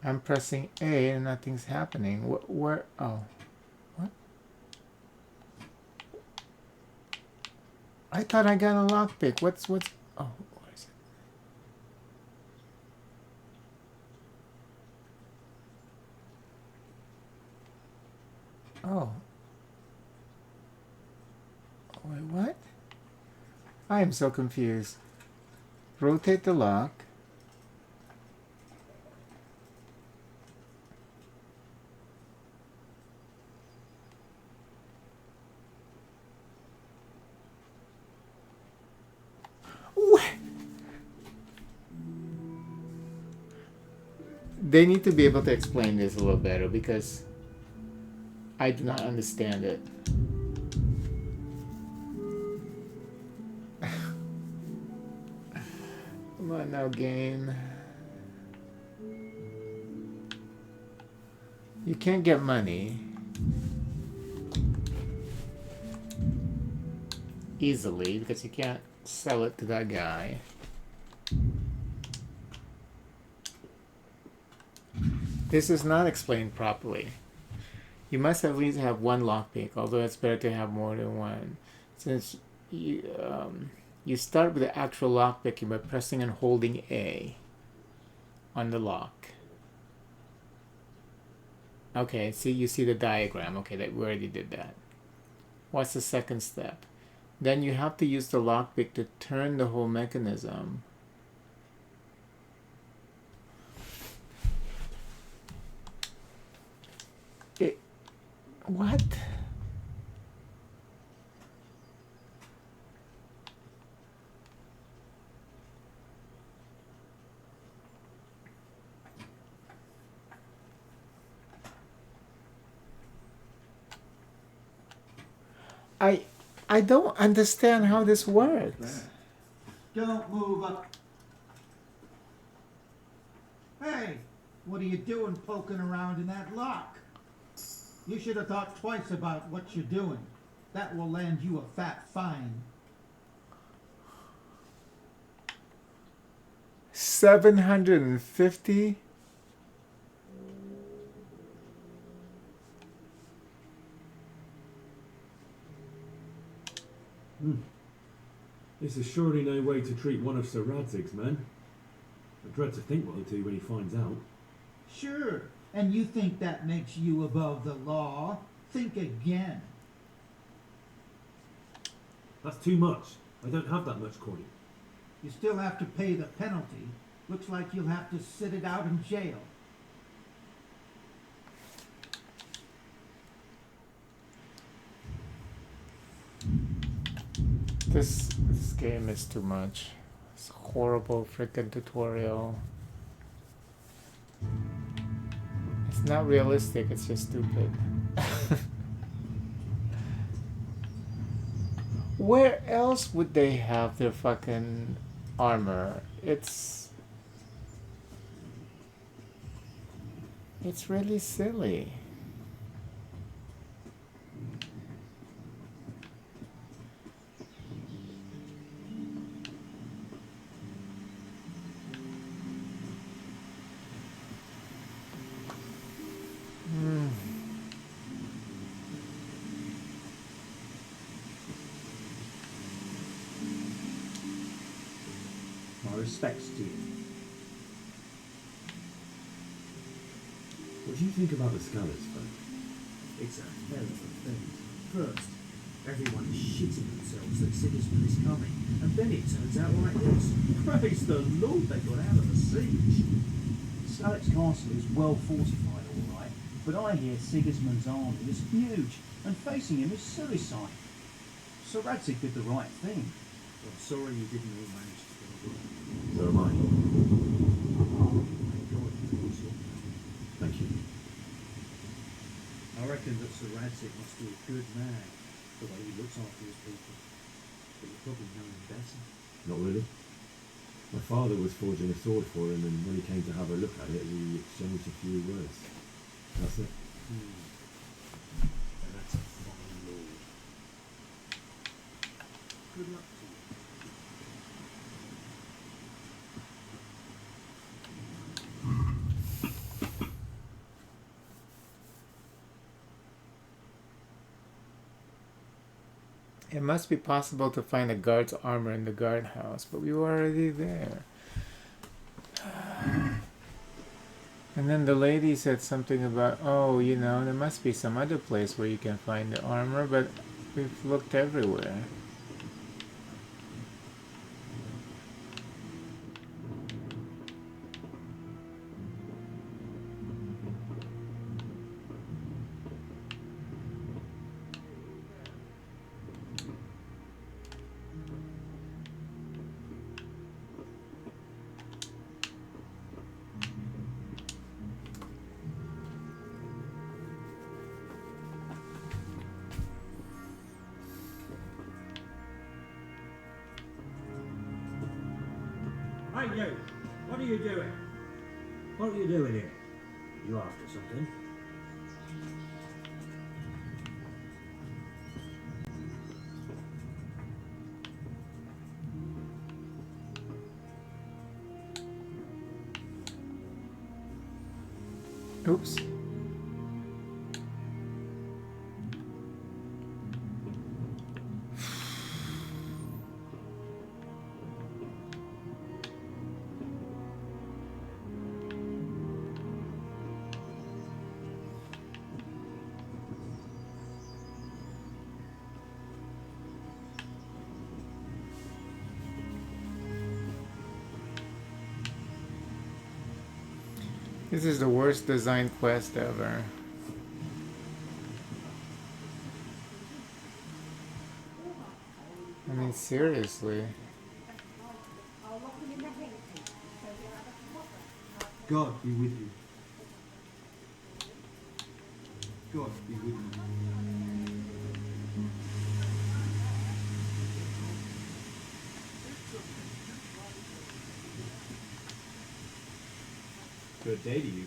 I'm pressing A and nothing's happening. Where? Oh. What? I thought I got a lockpick. What's... Oh, what is it? Oh. Wait, what? I am so confused. Rotate the lock. They need to be able to explain this a little better because I do not understand it. Come on now, game. You can't get money easily because you can't sell it to that guy. This is not explained properly. You must at least have one lockpick, although it's better to have more than one. Since you start with the actual lockpicking by pressing and holding A on the lock. Okay, see, you see the diagram. Okay, that we already did that. What's the second step? Then you have to use the lockpick to turn the whole mechanism. What? I don't understand how this works. Don't move up. Hey, what are you doing poking around in that lock? You should have thought twice about what you're doing. That will land you a fat fine. 750? This is surely no way to treat one of Sir Radzig's men. I dread to think what he'll do when he finds out. Sure, and you think that makes you above the law? Think again. That's too much. I don't have that much coin. You still have to pay the penalty. Looks like you'll have to sit it out in jail. This game is too much. It's a horrible freaking tutorial. It's not realistic, it's just stupid. Where else would they have their fucking armor? It's really silly. My respects to you. What do you think about the Scallops folk? It's a hell of a thing. First, everyone is shitting themselves that Sigismund is coming, and then it turns out like this. Praise the Lord, they got out of the siege. Scallops Castle is well fortified, all right, but I hear Sigismund's army is huge, and facing him is suicide. Sir Radzig did the right thing. I'm sorry you didn't all manage to get away. So am I. Thank God it was you. Thank you. I reckon that Sir Radzig must be a good man, the way he looks after his people. But you probably know him better. Not really. My father was forging a sword for him, and when he came to have a look at it, we exchanged a few words. That's it. And that's a fine lord. Good luck to you. It must be possible to find a guard's armor in the guardhouse, but we were already there. And then the lady said something about, oh, you know, there must be some other place where you can find the armor, but we've looked everywhere. Hey you! What are you doing? What are you doing here? You after something? Oops. This is the worst design quest ever. I mean, seriously. God be with you. God be with you. Good day to you.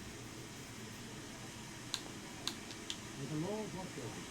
May the Lord watch over you.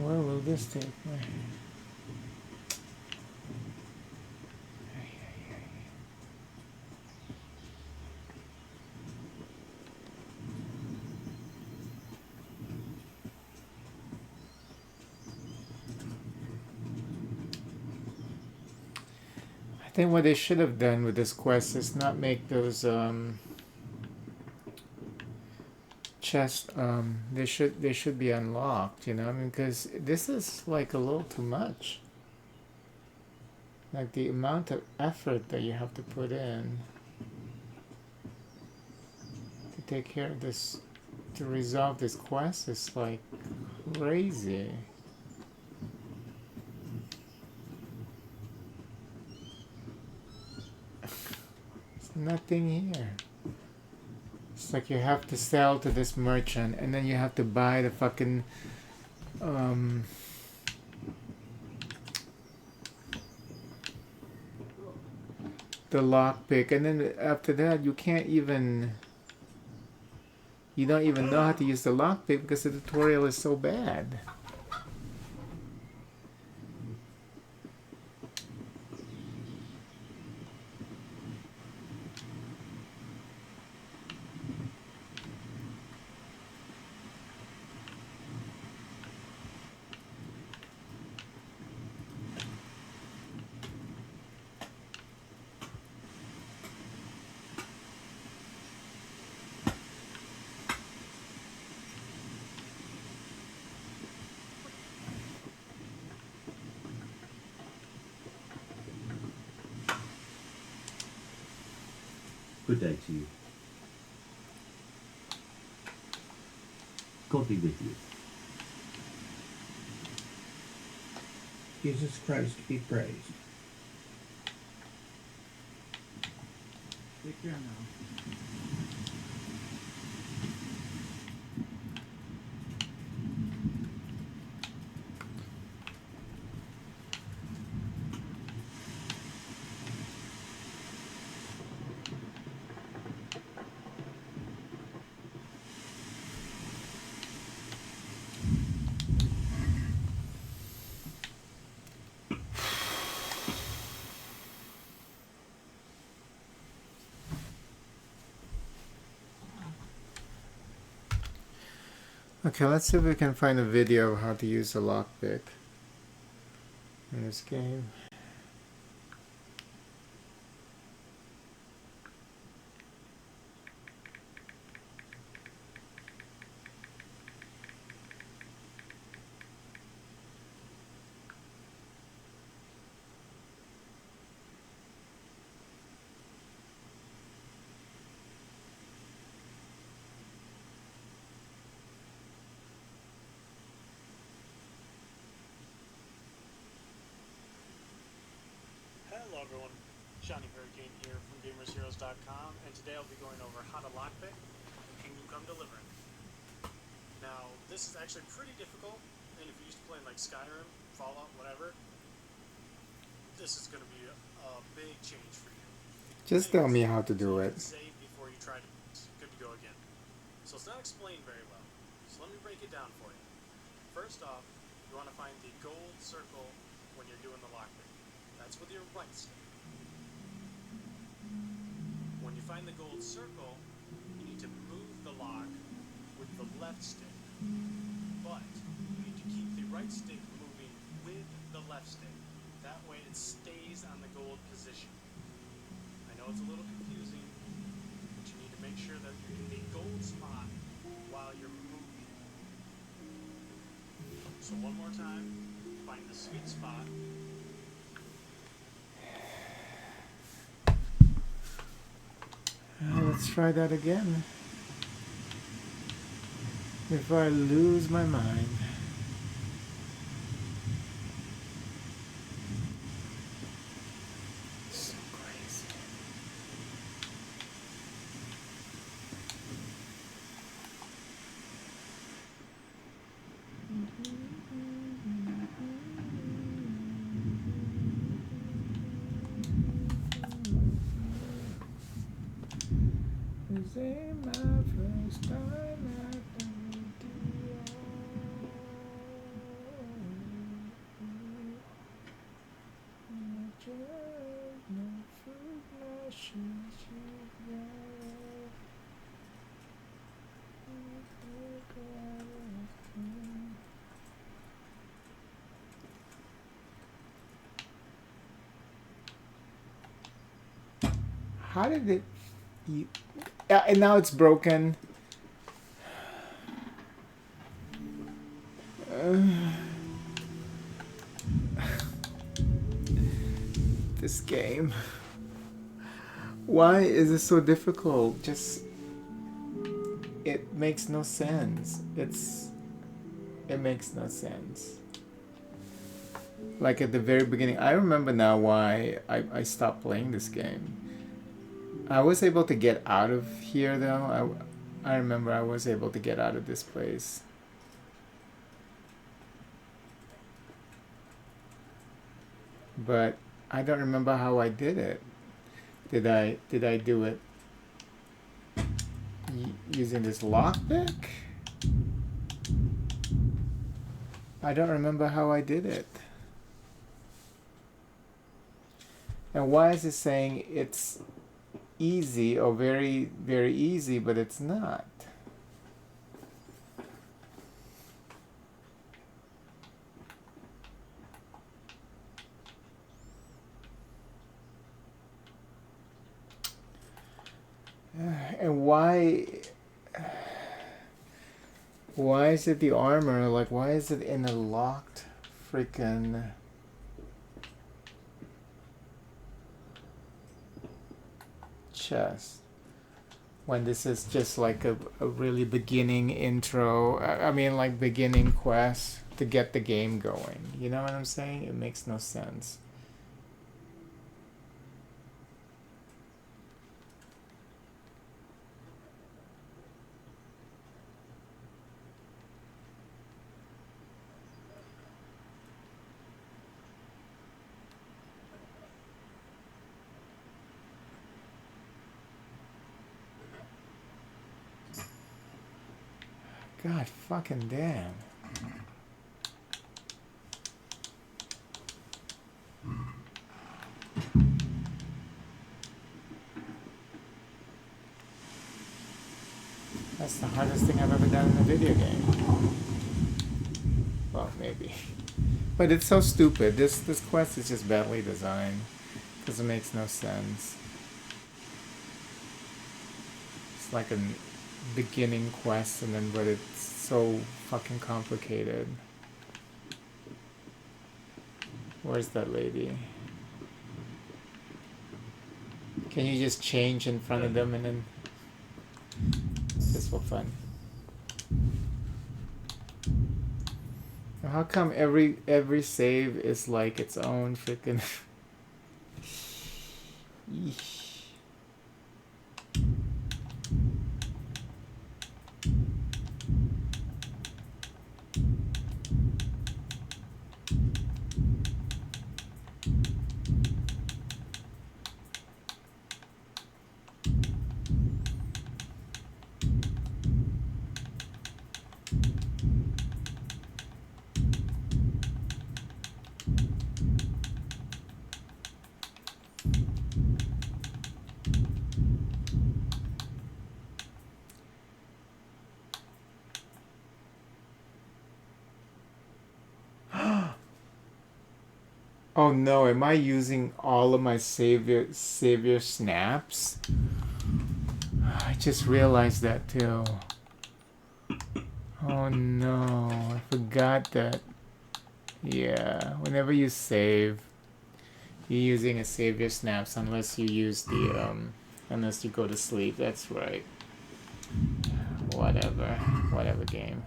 Where will this take me? I think what they should have done with this quest is not make those chests they should be unlocked, you know, I mean, because this is like a little too much. Like the amount of effort that you have to put in to take care of this, to resolve this quest is like crazy. There's nothing here. It's like you have to sell to this merchant and then you have to buy the fucking the lockpick, and then after that you can't even, you don't even know how to use the lockpick because the tutorial is so bad. Good day to you. God be with you. Jesus Christ be praised. Take care now. Okay, let's see if we can find a video of how to use the lockpick in this game. Hello everyone, Johnny Hurricane here from GamersHeroes.com, and today I'll be going over how to lockpick in Kingdom Come Deliverance. Now, this is actually pretty difficult, and if you're used to playing like Skyrim, Fallout, whatever, this is going to be a big change for you. Just tell me how to do it. Save before you try to good to go again. So it's not explained very well, so let me break it down for you. First off, you want to find the gold circle when you're doing the lockpick. That's with your right stick. When you find the gold circle, you need to move the lock with the left stick, but you need to keep the right stick moving with the left stick. That way it stays on the gold position. I know it's a little confusing, but you need to make sure that you're in the gold spot while you're moving. So one more time, find the sweet spot. Let's try that again. Before I lose my mind. So crazy. This ain't my first time at the rodeo. No drug, no food, no shoes, you got it. How did it? And now it's broken. This game. Why is it so difficult? Just it makes no sense. It makes no sense. Like at the very beginning, I remember now why I stopped playing this game. I was able to get out of here though. I remember I was able to get out of this place. But I don't remember how I did it. Did I do it using this lockpick? I don't remember how I did it. And why is it saying it's easy or very, very easy, but it's not? And why is it the armor? Like, why is it in a locked freaking chest when this is just like a really beginning intro? I mean, like beginning quest to get the game going. You know what I'm saying? It makes no sense. God fucking damn. That's the hardest thing I've ever done in a video game. Well, maybe. But it's so stupid. This quest is just badly designed because it makes no sense. It's like a beginning quest and then but it's so fucking complicated. Where's that lady? Can you just change in front of them and then just for fun? How come every save is like its own freaking Yeesh. Oh no, am I using all of my savior snaps? I just realized that too. Oh no, I forgot that. Yeah, whenever you save, you're using a savior snaps unless you use the unless you go to sleep. That's right. Whatever game.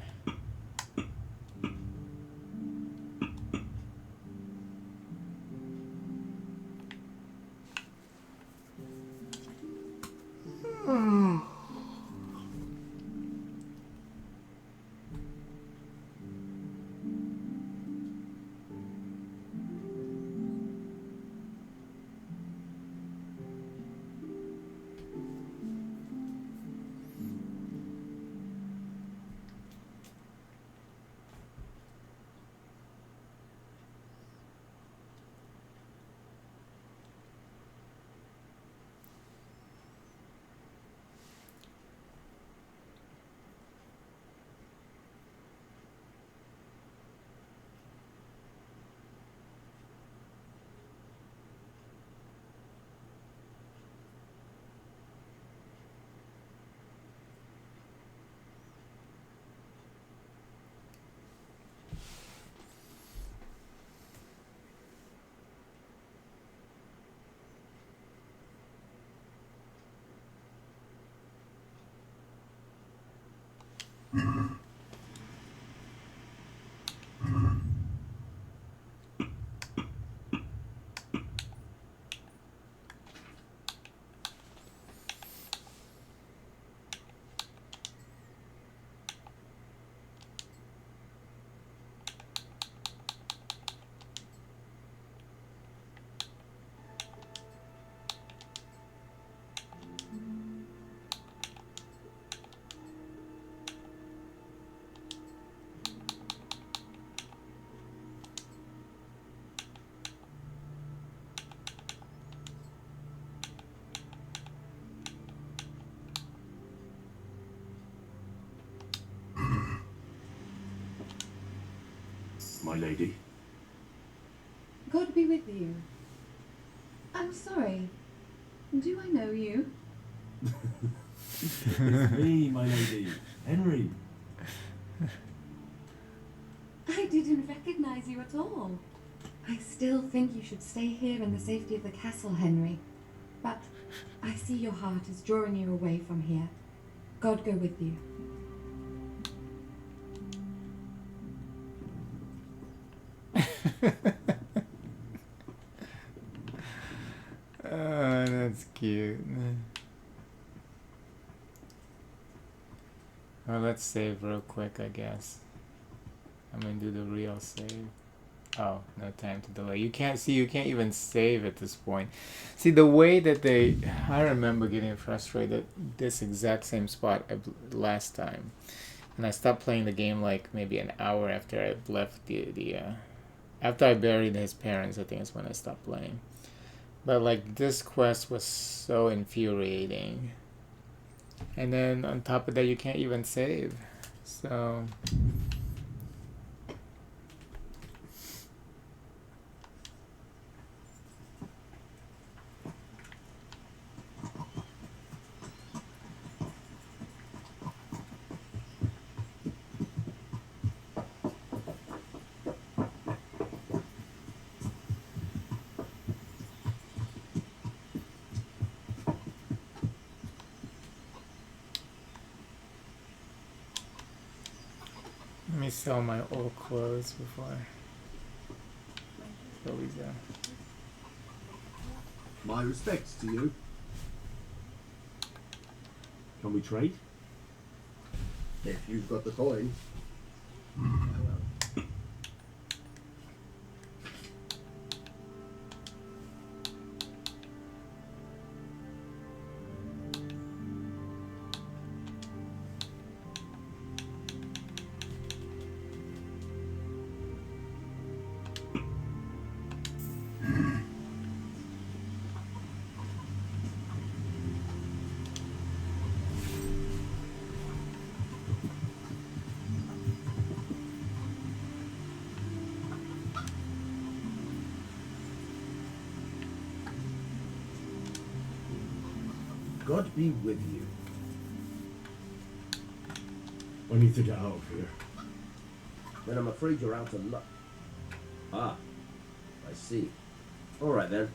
My lady. God be with you. I'm sorry. Do I know you? It's me, my lady. Henry. I didn't recognize you at all. I still think you should stay here in the safety of the castle, Henry. But I see your heart is drawing you away from here. God go with you. Oh, that's cute. Well, let's save real quick, I guess. I'm gonna do the real save. Oh, no time to delay. You can't even save at this point. See, the way that I remember getting frustrated this exact same spot last time. And I stopped playing the game like maybe an hour after I left after I buried his parents, I think is when I stopped playing. But like this quest was so infuriating. And then on top of that, you can't even save. So let me sell my old clothes before I go there. My respects to you. Can we trade? If you've got the coin. God be with you. I need to get out of here. Then I'm afraid you're out of luck. Ah, I see. All right then.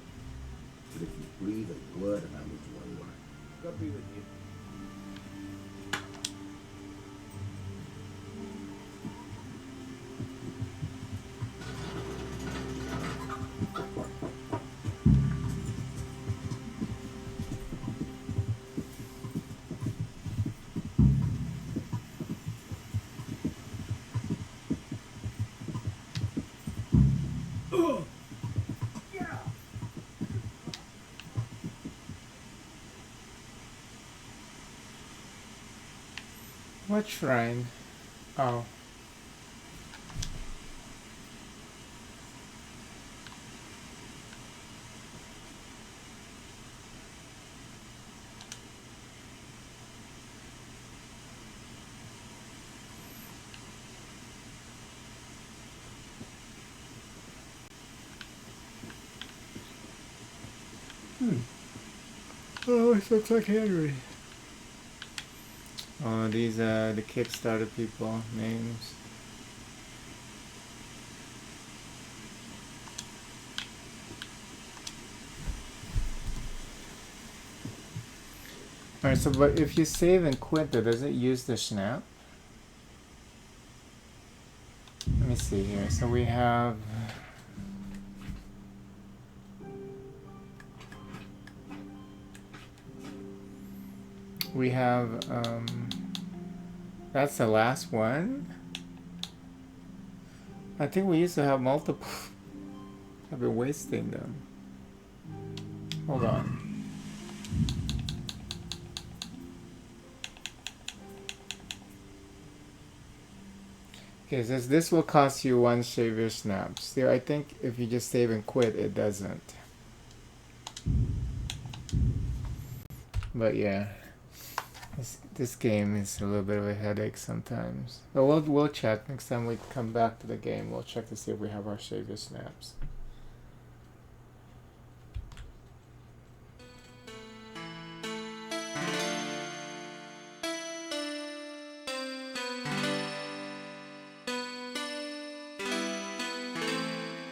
But if you breathe a word about me to anyone, God be with you. What shrine? Oh. Oh, it looks like Henry. Oh, these are the Kickstarter people names. Alright, so but if you save and quit though, does it use the snap? Let me see here. So we have that's the last one. I think we used to have multiple. I've been wasting them. Hold on. Okay, it says this will cost you 1 savior snap. Still, I think if you just save and quit, it doesn't. But yeah, this game is a little bit of a headache sometimes. But we'll check next time we come back to the game. We'll check to see if we have our savior snaps.